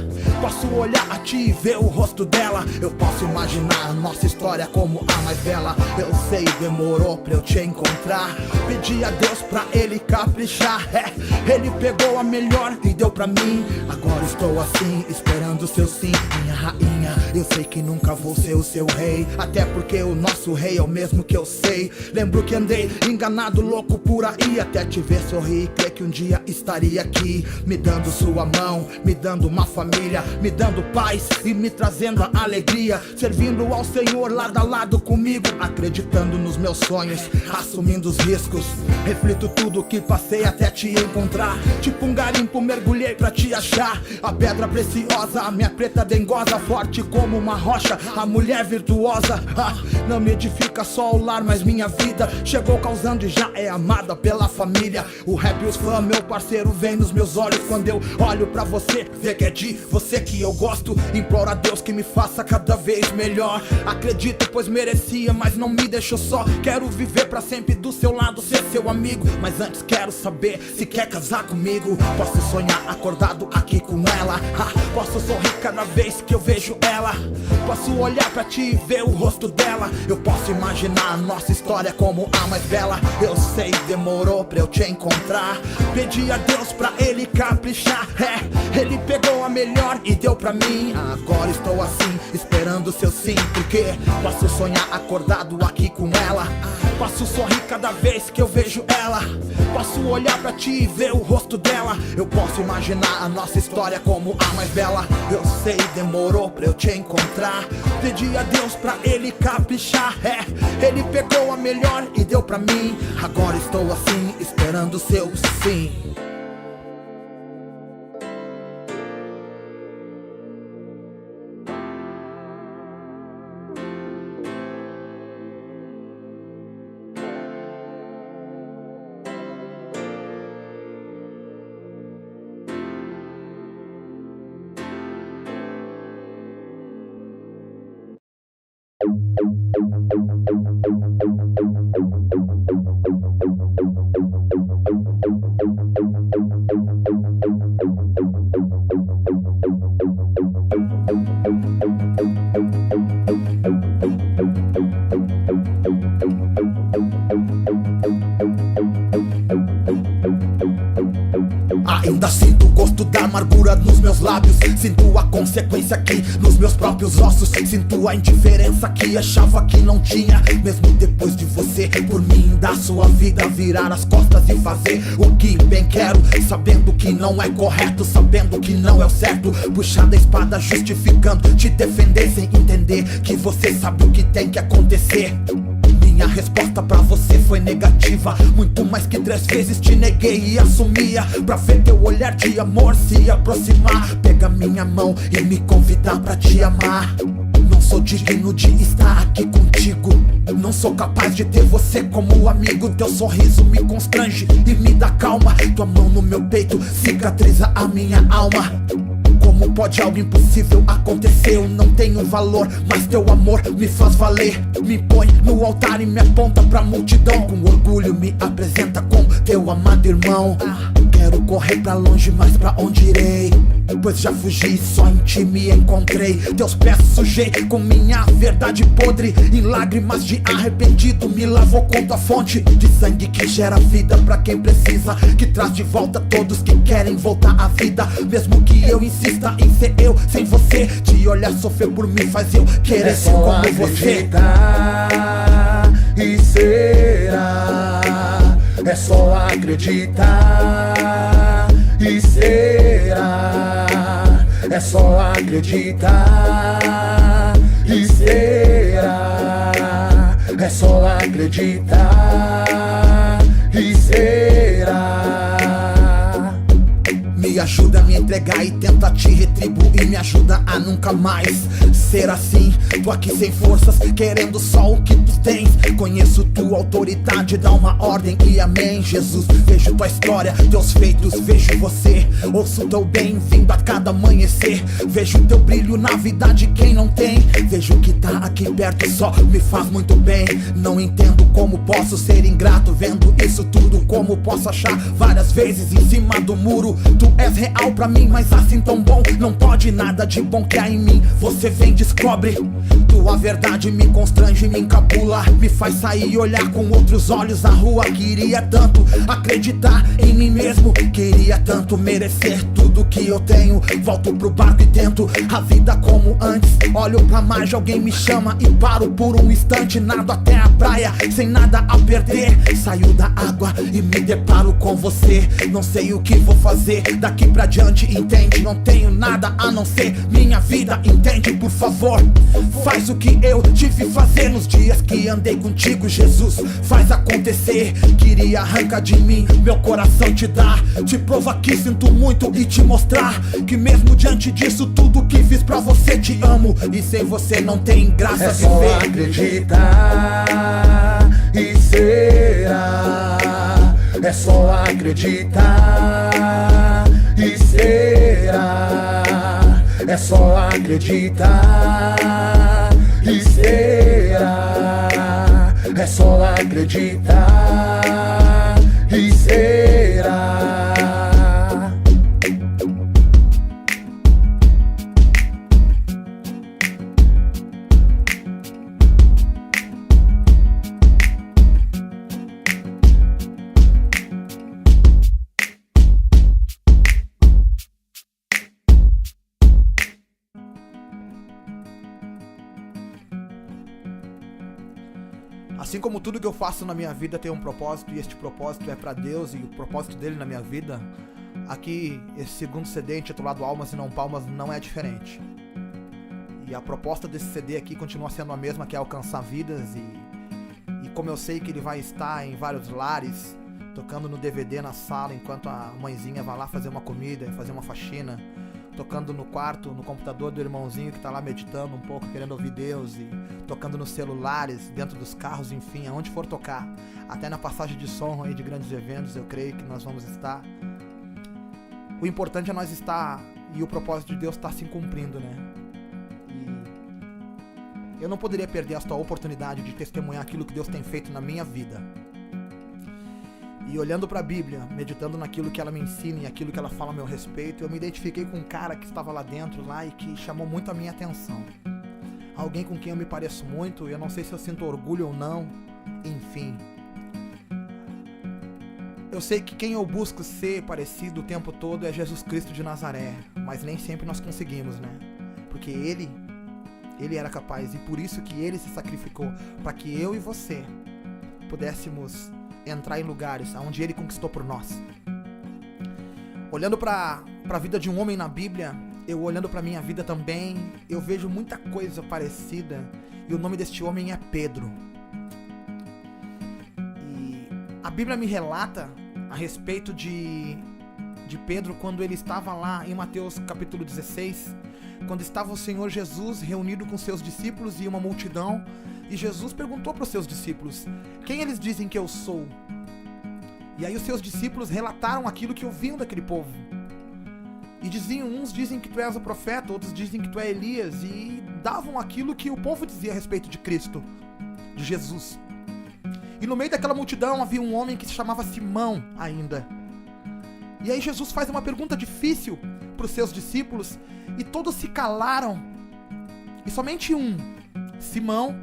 Posso olhar a ti e ver o rosto dela. Eu posso imaginar a nossa história como a mais bela. Eu sei, demorou pra eu te encontrar. Pedi a Deus pra ele caprichar, ele pegou a melhor e deu pra mim. Agora
Agora estou assim, esperando o seu sim, minha rainha. Eu sei que nunca vou ser o seu rei, até porque o nosso rei é o mesmo que eu sei. Lembro que andei enganado, louco por aí, até te ver sorrir e crer que um dia estaria aqui, me dando sua mão, me dando uma família, me dando paz e me trazendo a alegria, servindo ao Senhor lado a lado comigo, acreditando nos meus sonhos, assumindo os riscos. Reflito tudo que passei até te encontrar, tipo um garimpo mergulhei pra te achar. A pedra preciosa, a minha preta dengosa, forte como uma rocha, a mulher virtuosa. Não me edifica só o lar, mas minha vida chegou causando e já é amada pela família. O rap e os fãs, meu parceiro, vem nos meus olhos quando eu olho pra você, vê que é de você que eu gosto. Imploro a Deus que me faça cada vez melhor. Acredito pois merecia, mas não me deixou só. Quero viver pra sempre do seu lado, ser seu amigo, mas antes quero saber se quer casar comigo. Posso sonhar acordado aqui com ela, posso sorrir cada vez que eu vejo ela, posso olhar pra ti e ver o rosto dela. Eu posso imaginar a nossa história como a mais bela. Eu sei, demorou pra eu te encontrar, pedi a Deus pra ele caprichar. Ele pegou a melhor e deu pra mim. Agora estou assim, esperando o seu sim, porque posso sonhar acordado aqui com ela, posso sorrir cada vez que eu vejo ela, posso olhar pra ti e ver o rosto dela. Eu posso imaginar a nossa história como a mais bela. Eu sei, demorou pra eu te encontrar, pedi a Deus pra ele caprichar. Ele pegou a melhor e deu pra mim. Agora estou assim, esperando o seu sim. Ainda sinto o gosto da amargura nos meus lábios, sinto a consequência aqui nos meus próprios ossos, sinto a indiferença que achava que não tinha. Mesmo depois de você por mim dar sua vida, virar as costas e fazer o que bem quero, sabendo que não é correto, sabendo que não é o certo, puxar da espada justificando, te defender sem entender que você sabe o que tem que acontecer. Minha resposta pra você foi negativa, muito mais que 3 vezes te neguei e assumia, pra ver teu olhar de amor se aproximar, pega minha mão e me convidar pra te amar. Não sou digno de estar aqui contigo, não sou capaz de ter você como amigo. Teu sorriso me constrange e me dá calma, tua mão no meu peito cicatriza a minha alma. Como pode algo impossível acontecer? Eu não tenho valor, mas teu amor me faz valer. Me põe no altar e me aponta pra multidão, com orgulho me apresenta como teu amado irmão. Quero correr pra longe, mas pra onde irei? Pois já fugi, só em ti me encontrei. Teus pés sujei com minha verdade podre, em lágrimas de arrependido me lavou com tua fonte de sangue que gera vida pra quem precisa, que traz de volta todos que querem voltar à vida. Mesmo que eu insista em ser eu sem você, te olhar sofrer por mim faz eu querer ser como você.
E será, é só acreditar. E será, é só acreditar. E será, é só acreditar. E será. Me ajuda a me entregar e tenta te retribuir, me ajuda a nunca mais ser assim. Tô aqui sem forças, querendo só o que tu tens. Conheço tua autoridade, dá uma ordem e amém. Jesus, vejo tua história, teus feitos, vejo você. Ouço teu bem-vindo a cada amanhecer. Vejo teu brilho na vida de quem não tem. Vejo que tá aqui perto só me faz muito bem. Não entendo como posso ser ingrato vendo isso tudo, como posso achar várias vezes em cima do muro. Tu és real pra mim, mas assim tão bom, não pode nada de bom que há em mim. Você vem, descobre, tu Quando a verdade me constrange, me encabula, me faz sair e olhar com outros olhos a rua. Queria tanto acreditar em mim mesmo, queria tanto merecer tudo que eu tenho. Volto pro barco e tento a vida como antes. Olho pra margem, alguém me chama e paro por um instante. Nado até a praia, sem nada a perder. Saio da água e me deparo com você. Não sei o que vou fazer daqui pra diante, entende? Não tenho nada a não ser minha vida, entende? Por favor, faz o que eu tive fazer nos dias que andei contigo, Jesus. Faz acontecer, queria arrancar de mim meu coração, te dar, te provar que sinto muito e te mostrar que mesmo diante disso tudo que fiz pra você, te amo. E sem você não tem graça
É
viver.
só acreditar e será. É só acreditar e será. É só acreditar e será. É só acreditar e será.
Assim como tudo que eu faço na minha vida tem um propósito, e este propósito é pra Deus e o propósito dele na minha vida, aqui, esse segundo CD intitulado Almas e Não Palmas não é diferente. E a proposta desse CD aqui continua sendo a mesma, que é alcançar vidas, e como eu sei que ele vai estar em vários lares, tocando no DVD na sala enquanto a mãezinha vai lá fazer uma comida, fazer uma faxina, tocando no quarto, no computador do irmãozinho que tá lá meditando um pouco, querendo ouvir Deus, e tocando nos celulares, dentro dos carros, enfim, aonde for tocar, até na passagem de som aí de grandes eventos, eu creio que nós vamos estar. O importante é nós estar, e o propósito de Deus está se cumprindo, né? E eu não poderia perder esta oportunidade de testemunhar aquilo que Deus tem feito na minha vida. E olhando para a Bíblia, meditando naquilo que ela me ensina e aquilo que ela fala a meu respeito, eu me identifiquei com um cara que estava lá dentro lá e que chamou muito a minha atenção. Alguém com quem eu me pareço muito, e eu não sei se eu sinto orgulho ou não, enfim. Eu sei que quem eu busco ser parecido o tempo todo é Jesus Cristo de Nazaré, mas nem sempre nós conseguimos, né? Porque Ele era capaz, e por isso que Ele se sacrificou, para que eu e você pudéssemos entrar em lugares onde Ele conquistou por nós. Olhando para a vida de um homem na Bíblia, eu olhando para minha vida também, eu vejo muita coisa parecida, e o nome deste homem é Pedro. E a Bíblia me relata a respeito de Pedro quando ele estava lá em Mateus capítulo 16, quando estava o Senhor Jesus reunido com seus discípulos e uma multidão, e Jesus perguntou para os seus discípulos: quem eles dizem que eu sou? E aí os seus discípulos relataram aquilo que ouviam daquele povo. E diziam, uns dizem que tu és o profeta, outros dizem que tu é Elias, e davam aquilo que o povo dizia a respeito de Cristo, de Jesus. E no meio daquela multidão havia um homem que se chamava Simão ainda. E aí Jesus faz uma pergunta difícil para os seus discípulos, e todos se calaram. E somente um, Simão,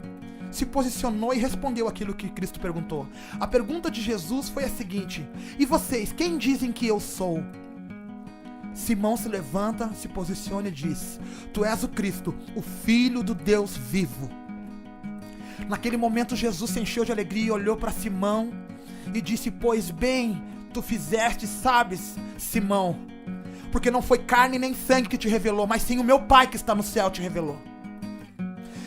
se posicionou e respondeu aquilo que Cristo perguntou. A pergunta de Jesus foi a seguinte: e vocês, quem dizem que eu sou? Simão se levanta, se posiciona e diz: tu és o Cristo, o Filho do Deus vivo. Naquele momento Jesus se encheu de alegria e olhou para Simão e disse: pois bem, tu fizeste, sabes, Simão, porque não foi carne nem sangue que te revelou, mas sim o meu Pai que está no céu te revelou.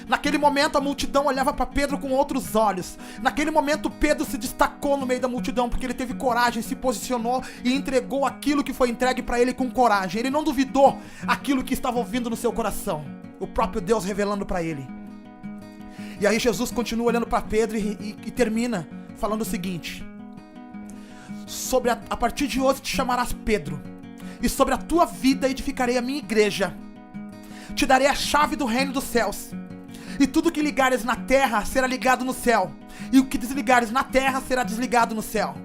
Naquele momento a multidão olhava para Pedro com outros olhos. Naquele momento Pedro se destacou no meio da multidão, porque ele teve coragem, se posicionou e entregou aquilo que foi entregue para ele com coragem. Ele não duvidou aquilo que estava ouvindo no seu coração, o próprio Deus revelando para ele. E aí Jesus continua olhando para Pedro e termina falando o seguinte: a partir de hoje te chamarás Pedro, e sobre a tua vida edificarei a minha igreja. Te darei a chave do reino dos céus. E tudo que ligares na terra será ligado no céu, e o que desligares na terra será desligado no céu.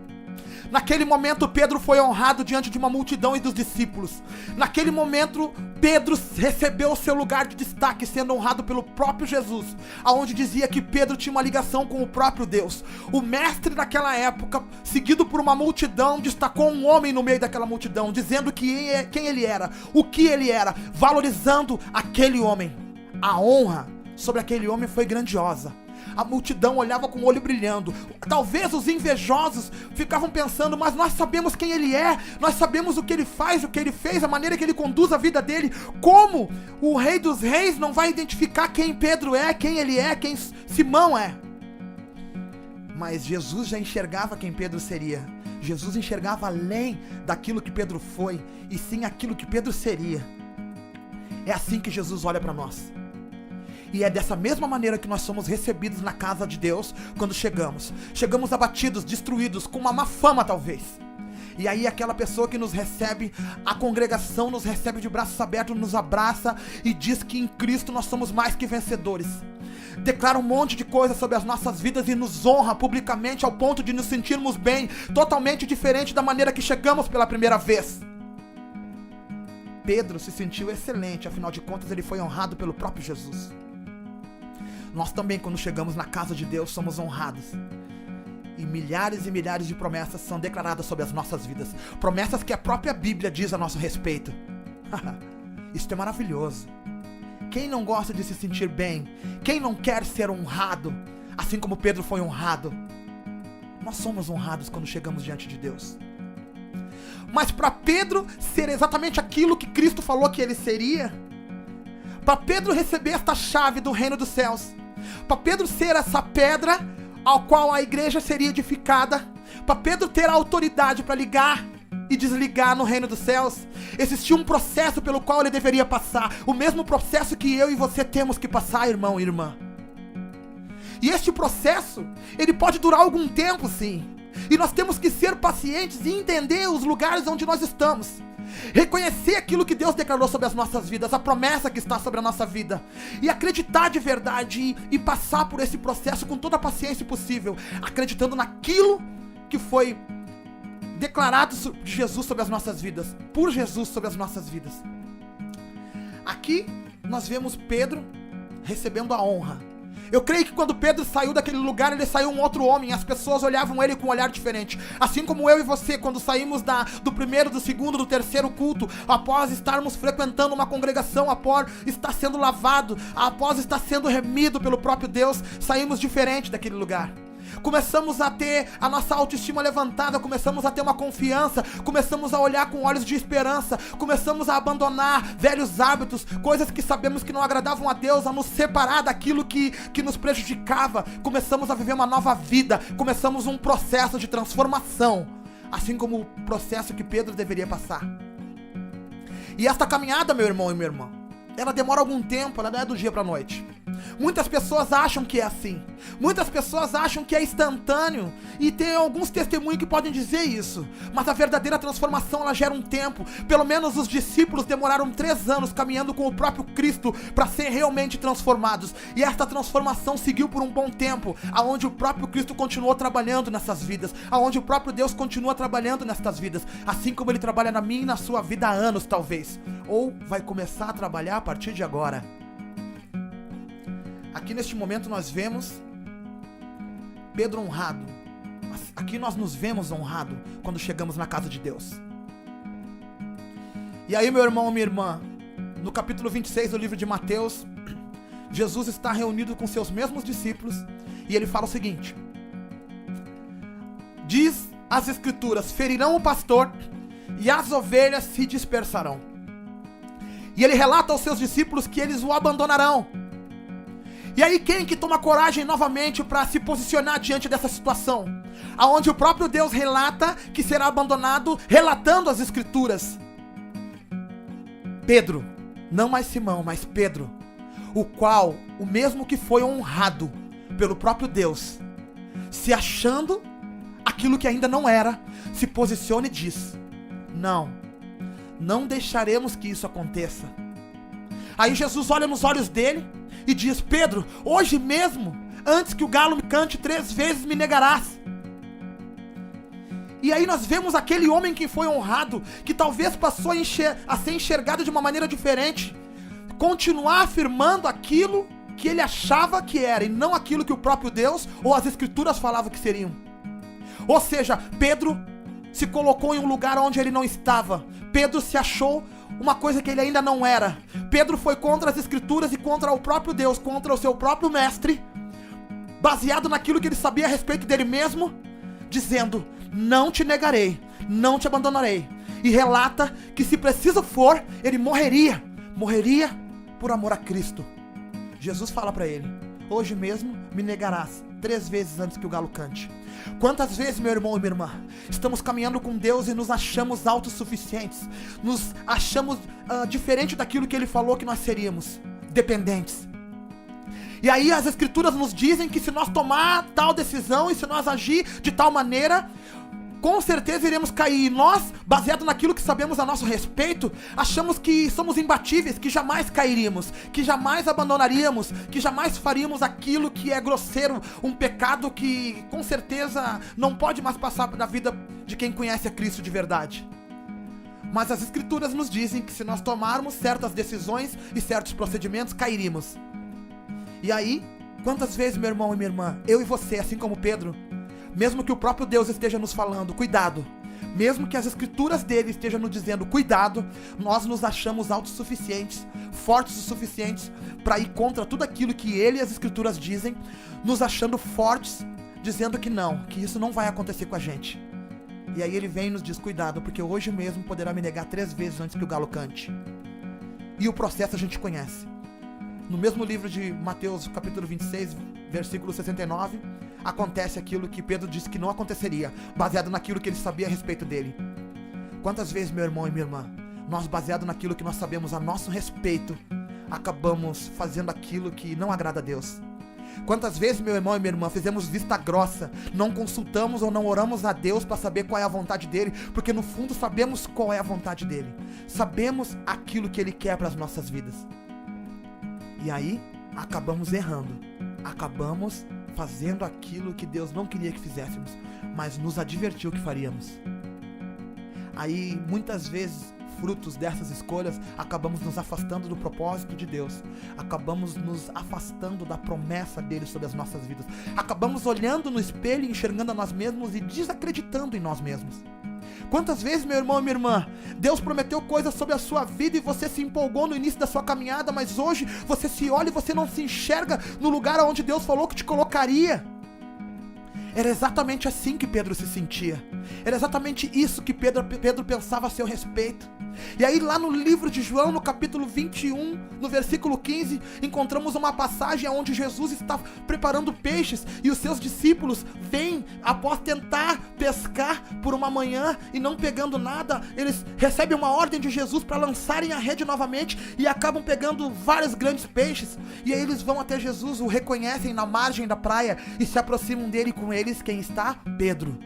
Naquele momento Pedro foi honrado diante de uma multidão e dos discípulos. Naquele momento Pedro recebeu o seu lugar de destaque, sendo honrado pelo próprio Jesus, aonde dizia que Pedro tinha uma ligação com o próprio Deus. O mestre daquela época, seguido por uma multidão, destacou um homem no meio daquela multidão, dizendo quem ele era, o que ele era, valorizando aquele homem. A honra sobre aquele homem foi grandiosa. A multidão olhava com o olho brilhando. Talvez os invejosos ficavam pensando, mas nós sabemos quem ele é, nós sabemos o que ele faz, o que ele fez, a maneira que ele conduz a vida dele. Como o Rei dos Reis não vai identificar quem Pedro é, quem ele é, quem Simão é? Mas Jesus já enxergava quem Pedro seria. Jesus enxergava além daquilo que Pedro foi, e sim aquilo que Pedro seria. É assim que Jesus olha para nós. E é dessa mesma maneira que nós somos recebidos na casa de Deus quando chegamos. Chegamos abatidos, destruídos, com uma má fama talvez. E aí aquela pessoa que nos recebe, a congregação nos recebe de braços abertos, nos abraça e diz que em Cristo nós somos mais que vencedores. Declara um monte de coisas sobre as nossas vidas e nos honra publicamente ao ponto de nos sentirmos bem, totalmente diferente da maneira que chegamos pela primeira vez. Pedro se sentiu excelente, afinal de contas ele foi honrado pelo próprio Jesus. Nós também, quando chegamos na casa de Deus, somos honrados. E milhares de promessas são declaradas sobre as nossas vidas. Promessas que a própria Bíblia diz a nosso respeito. Isso é maravilhoso. Quem não gosta de se sentir bem? Quem não quer ser honrado? Assim como Pedro foi honrado. Nós somos honrados quando chegamos diante de Deus. Mas para Pedro ser exatamente aquilo que Cristo falou que ele seria, para Pedro receber esta chave do reino dos céus, para Pedro ser essa pedra ao qual a igreja seria edificada, para Pedro ter a autoridade para ligar e desligar no reino dos céus, existia um processo pelo qual ele deveria passar, o mesmo processo que eu e você temos que passar, irmão e irmã. E este processo, ele pode durar algum tempo sim, e nós temos que ser pacientes e entender os lugares onde nós estamos. Reconhecer aquilo que Deus declarou sobre as nossas vidas, a promessa que está sobre a nossa vida, e acreditar de verdade e passar por esse processo com toda a paciência possível, acreditando naquilo que foi declarado de Jesus sobre as nossas vidas, por Jesus sobre as nossas vidas. Aqui nós vemos Pedro recebendo a honra. Eu creio que quando Pedro saiu daquele lugar, ele saiu um outro homem, as pessoas olhavam ele com um olhar diferente. Assim como eu e você, quando saímos do primeiro, do segundo, do terceiro culto, após estarmos frequentando uma congregação, após estar sendo lavado, após estar sendo remido pelo próprio Deus, saímos diferente daquele lugar. Começamos a ter a nossa autoestima levantada, começamos a ter uma confiança, começamos a olhar com olhos de esperança, começamos a abandonar velhos hábitos, coisas que sabemos que não agradavam a Deus, a nos separar daquilo que nos prejudicava. Começamos a viver uma nova vida, começamos um processo de transformação, assim como o processo que Pedro deveria passar. E esta caminhada, meu irmão e minha irmã, ela demora algum tempo, ela não é do dia para a noite. Muitas pessoas acham que é assim. Muitas pessoas acham que é instantâneo. E tem alguns testemunhos que podem dizer isso. Mas a verdadeira transformação, ela gera um tempo. Pelo menos os discípulos demoraram 3 anos caminhando com o próprio Cristo para ser realmente transformados. E esta transformação seguiu por um bom tempo, aonde o próprio Cristo continuou trabalhando nessas vidas, aonde o próprio Deus continua trabalhando nestas vidas, assim como Ele trabalha na minha e na sua vida há anos talvez. Ou vai começar a trabalhar a partir de agora. Aqui neste momento nós vemos Pedro honrado. Aqui nós nos vemos honrado quando chegamos na casa de Deus. E aí, meu irmão, minha irmã, no capítulo 26 do livro de Mateus, Jesus está reunido com seus mesmos discípulos e ele fala o seguinte: diz as escrituras, ferirão o pastor e as ovelhas se dispersarão. E ele relata aos seus discípulos que eles o abandonarão. E aí quem que toma coragem novamente para se posicionar diante dessa situação? Aonde o próprio Deus relata que será abandonado, relatando as escrituras. Pedro, não mais Simão, mas Pedro, o qual, o mesmo que foi honrado pelo próprio Deus, se achando aquilo que ainda não era, se posiciona e diz: não deixaremos que isso aconteça. Aí Jesus olha nos olhos dele e diz: Pedro, hoje mesmo, antes que o galo me cante 3 vezes, me negarás. E aí nós vemos aquele homem que foi honrado, que talvez passou a ser enxergado de uma maneira diferente, continuar afirmando aquilo que ele achava que era, e não aquilo que o próprio Deus ou as Escrituras falavam que seriam. Ou seja, Pedro se colocou em um lugar onde ele não estava. Pedro se achou uma coisa que ele ainda não era. Pedro foi contra as Escrituras e contra o próprio Deus, contra o seu próprio mestre, baseado naquilo que ele sabia a respeito dele mesmo, dizendo: não te negarei, não te abandonarei. E relata que se preciso for, ele morreria por amor a Cristo. Jesus fala para ele: hoje mesmo me negarás 3 vezes antes que o galo cante. Quantas vezes, meu irmão e minha irmã, estamos caminhando com Deus e nos achamos autossuficientes, nos achamos diferente daquilo que Ele falou que nós seríamos, dependentes. E aí as Escrituras nos dizem que se nós tomar tal decisão e se nós agir de tal maneira, com certeza iremos cair. E nós, baseado naquilo que sabemos a nosso respeito, achamos que somos imbatíveis, que jamais cairíamos, que jamais abandonaríamos, que jamais faríamos aquilo que é grosseiro, um pecado que com certeza não pode mais passar da vida de quem conhece a Cristo de verdade. Mas as Escrituras nos dizem que se nós tomarmos certas decisões e certos procedimentos, cairíamos. E aí, quantas vezes, meu irmão e minha irmã, eu e você, assim como Pedro, mesmo que o próprio Deus esteja nos falando, cuidado, mesmo que as Escrituras dele estejam nos dizendo, cuidado, nós nos achamos autossuficientes, fortes o suficientes para ir contra tudo aquilo que ele e as Escrituras dizem, nos achando fortes, dizendo que não, que isso não vai acontecer com a gente. E aí ele vem e nos diz, cuidado, porque hoje mesmo poderá me negar 3 vezes antes que o galo cante. E o processo a gente conhece. No mesmo livro de Mateus, capítulo 26, versículo 69, acontece aquilo que Pedro disse que não aconteceria, baseado naquilo que ele sabia a respeito dele. Quantas vezes, meu irmão e minha irmã, nós, baseado naquilo que nós sabemos a nosso respeito, acabamos fazendo aquilo que não agrada a Deus? Quantas vezes, meu irmão e minha irmã, fizemos vista grossa, não consultamos ou não oramos a Deus para saber qual é a vontade dele, porque no fundo sabemos qual é a vontade dele, sabemos aquilo que ele quer para as nossas vidas. E aí, acabamos errando, acabamos fazendo aquilo que Deus não queria que fizéssemos, mas nos advertiu que faríamos. Aí, muitas vezes, frutos dessas escolhas, acabamos nos afastando do propósito de Deus, acabamos nos afastando da promessa dele sobre as nossas vidas, acabamos olhando no espelho e enxergando a nós mesmos e desacreditando em nós mesmos. Quantas vezes, meu irmão e minha irmã, Deus prometeu coisas sobre a sua vida e você se empolgou no início da sua caminhada, mas hoje você se olha e você não se enxerga no lugar onde Deus falou que te colocaria. Era exatamente assim que Pedro se sentia. Era exatamente isso que Pedro pensava a seu respeito. E aí lá no livro de João, no capítulo 21, no versículo 15, encontramos uma passagem onde Jesus está preparando peixes e os seus discípulos vêm, após tentar pescar por uma manhã e não pegando nada, eles recebem uma ordem de Jesus para lançarem a rede novamente e acabam pegando vários grandes peixes. E aí eles vão até Jesus, o reconhecem na margem da praia e se aproximam dele, com eles quem está? Pedro.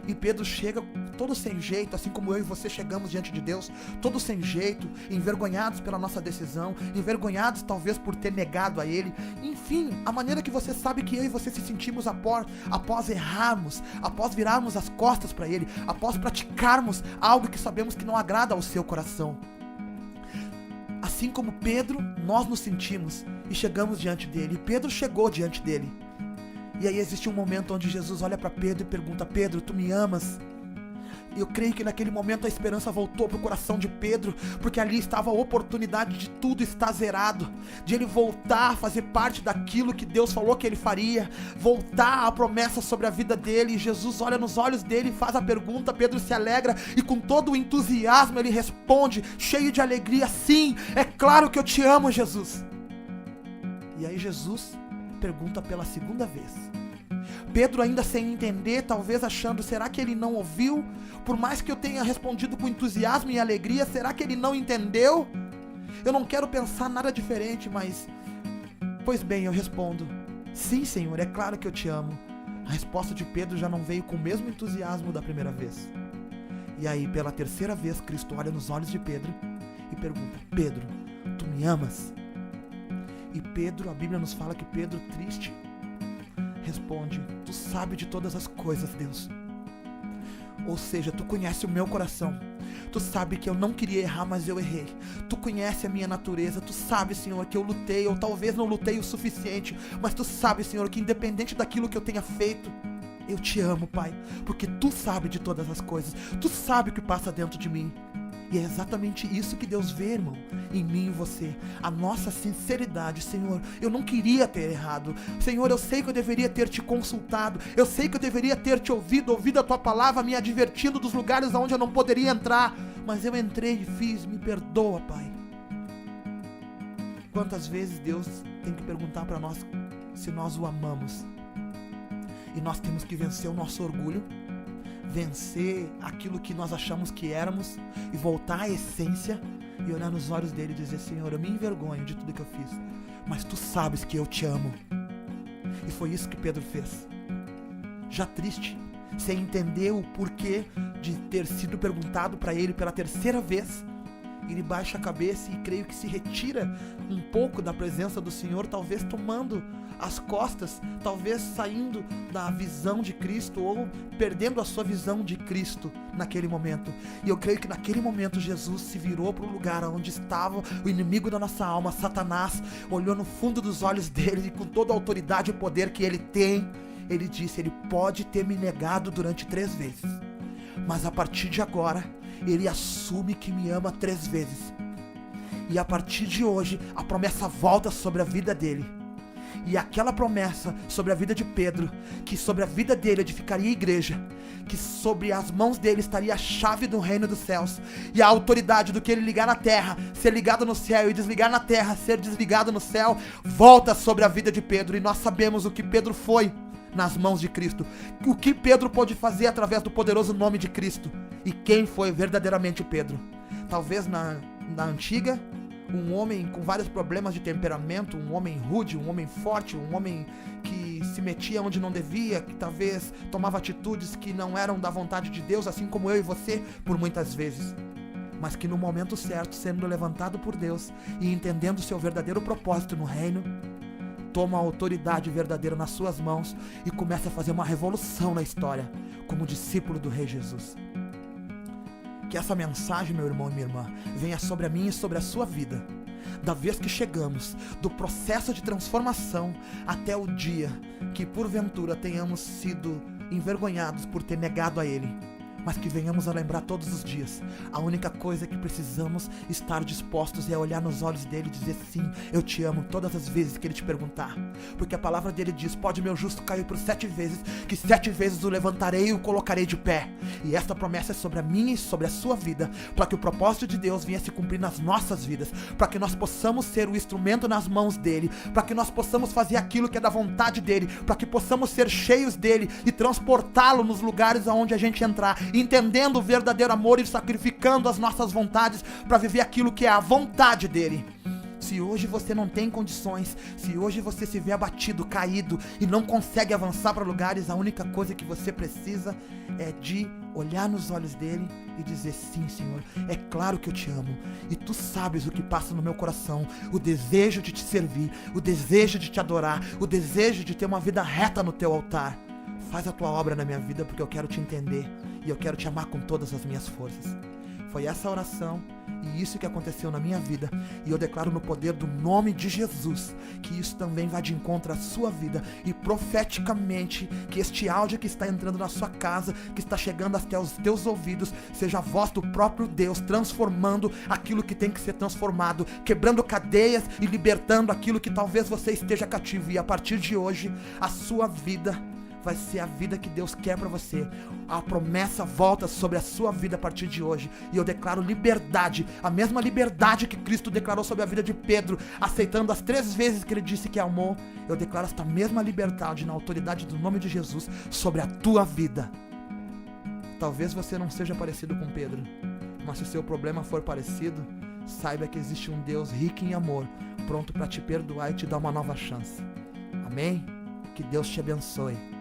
E Pedro chega todo sem jeito, assim como eu e você chegamos diante de Deus, todo sem jeito, envergonhados pela nossa decisão, envergonhados talvez por ter negado a Ele. Enfim, a maneira que você sabe que eu e você se sentimos após errarmos, após virarmos as costas para Ele, após praticarmos algo que sabemos que não agrada ao seu coração. Assim como Pedro, nós nos sentimos e chegamos diante dele. E Pedro chegou diante dele. E aí existe um momento onde Jesus olha para Pedro e pergunta: Pedro, tu me amas? E eu creio que naquele momento a esperança voltou para o coração de Pedro, porque ali estava a oportunidade de tudo estar zerado, de ele voltar a fazer parte daquilo que Deus falou que ele faria, voltar à promessa sobre a vida dele. E Jesus olha nos olhos dele e faz a pergunta, Pedro se alegra e com todo o entusiasmo ele responde, cheio de alegria: sim, é claro que eu te amo, Jesus. E aí Jesus pergunta pela segunda vez. Pedro ainda sem entender, talvez achando, será que ele não ouviu? Por mais que eu tenha respondido com entusiasmo e alegria, será que ele não entendeu? Eu não quero pensar nada diferente, mas... Pois bem, eu respondo: sim, Senhor, é claro que eu te amo. A resposta de Pedro já não veio com o mesmo entusiasmo da primeira vez. E aí, pela terceira vez, Cristo olha nos olhos de Pedro e pergunta: Pedro, tu me amas? E Pedro, a Bíblia nos fala que Pedro, triste, responde: tu sabe de todas as coisas, Deus.
Ou seja, tu conhece o meu coração. Tu sabe que eu não queria errar, mas eu errei. Tu conhece a minha natureza. Tu sabe, Senhor, que eu lutei, ou talvez não lutei o suficiente. Mas tu sabe, Senhor, que independente daquilo que eu tenha feito, eu te amo, Pai. Porque tu sabe de todas as coisas. Tu sabe o que passa dentro de mim. E é exatamente isso que Deus vê, irmão, em mim e você. A nossa sinceridade. Senhor, eu não queria ter errado. Senhor, eu sei que eu deveria ter te consultado. Eu sei que eu deveria ter te ouvido a tua palavra, me advertindo dos lugares onde eu não poderia entrar. Mas eu entrei e fiz, me perdoa, Pai. Quantas vezes Deus tem que perguntar para nós se nós o amamos. E nós temos que vencer o nosso orgulho, vencer aquilo que nós achamos que éramos e voltar à essência e olhar nos olhos dele e dizer: Senhor, eu me envergonho de tudo que eu fiz, mas tu sabes que eu te amo. E foi isso que Pedro fez. Já triste, sem entender o porquê de ter sido perguntado para ele pela terceira vez, ele baixa a cabeça e creio que se retira um pouco da presença do Senhor, talvez tomando as costas, talvez saindo da visão de Cristo ou perdendo a sua visão de Cristo naquele momento. E eu creio que naquele momento Jesus se virou para o lugar onde estava o inimigo da nossa alma, Satanás, olhou no fundo dos olhos dele e com toda a autoridade e poder que ele tem, ele disse: ele pode ter me negado durante 3 vezes, mas a partir de agora ele assume que me ama 3 vezes. E a partir de hoje a promessa volta sobre a vida dele. E aquela promessa sobre a vida de Pedro, que sobre a vida dele edificaria a igreja, que sobre as mãos dele estaria a chave do reino dos céus, e a autoridade do que ele ligar na terra ser ligado no céu, e desligar na terra ser desligado no céu, volta sobre a vida de Pedro. E nós sabemos o que Pedro foi nas mãos de Cristo, o que Pedro pôde fazer através do poderoso nome de Cristo, e quem foi verdadeiramente Pedro. Talvez na antiga, um homem com vários problemas de temperamento, um homem rude, um homem forte, um homem que se metia onde não devia, que talvez tomava atitudes que não eram da vontade de Deus, assim como eu e você por muitas vezes, mas que no momento certo, sendo levantado por Deus e entendendo seu verdadeiro propósito no reino, toma a autoridade verdadeira nas suas mãos e começa a fazer uma revolução na história como discípulo do Rei Jesus. Que essa mensagem, meu irmão e minha irmã, venha sobre a minha e sobre a sua vida, da vez que chegamos do processo de transformação até o dia que porventura tenhamos sido envergonhados por ter negado a Ele, mas que venhamos a lembrar todos os dias, a única coisa que precisamos estar dispostos é olhar nos olhos dele e dizer: sim, eu te amo, todas as vezes que ele te perguntar, porque a palavra dele diz: pode meu justo cair por 7 vezes, que 7 vezes o levantarei e o colocarei de pé. E esta promessa é sobre a minha e sobre a sua vida, para que o propósito de Deus venha se cumprir nas nossas vidas, para que nós possamos ser o instrumento nas mãos dele, para que nós possamos fazer aquilo que é da vontade dele, para que possamos ser cheios dele e transportá-lo nos lugares aonde a gente entrar, entendendo o verdadeiro amor e sacrificando as nossas vontades para viver aquilo que é a vontade dele. Se hoje você não tem condições, se hoje você se vê abatido, caído e não consegue avançar para lugares, a única coisa que você precisa é de olhar nos olhos dele e dizer: sim, Senhor, é claro que eu te amo, e tu sabes o que passa no meu coração, o desejo de te servir, o desejo de te adorar, o desejo de ter uma vida reta no teu altar. Faz a tua obra na minha vida, porque eu quero te entender e eu quero te amar com todas as minhas forças. Foi essa oração e isso que aconteceu na minha vida, e eu declaro no poder do nome de Jesus que isso também vai de encontro à sua vida, e profeticamente que este áudio que está entrando na sua casa, que está chegando até os teus ouvidos, seja a voz do próprio Deus transformando aquilo que tem que ser transformado, quebrando cadeias e libertando aquilo que talvez você esteja cativo. E a partir de hoje a sua vida vai ser a vida que Deus quer para você. A promessa volta sobre a sua vida a partir de hoje. E eu declaro liberdade, a mesma liberdade que Cristo declarou sobre a vida de Pedro, aceitando as 3 vezes que ele disse que amou. Eu declaro esta mesma liberdade na autoridade do nome de Jesus sobre a tua vida. Talvez você não seja parecido com Pedro, mas se o seu problema for parecido, saiba que existe um Deus rico em amor, pronto para te perdoar e te dar uma nova chance. Amém? Que Deus te abençoe.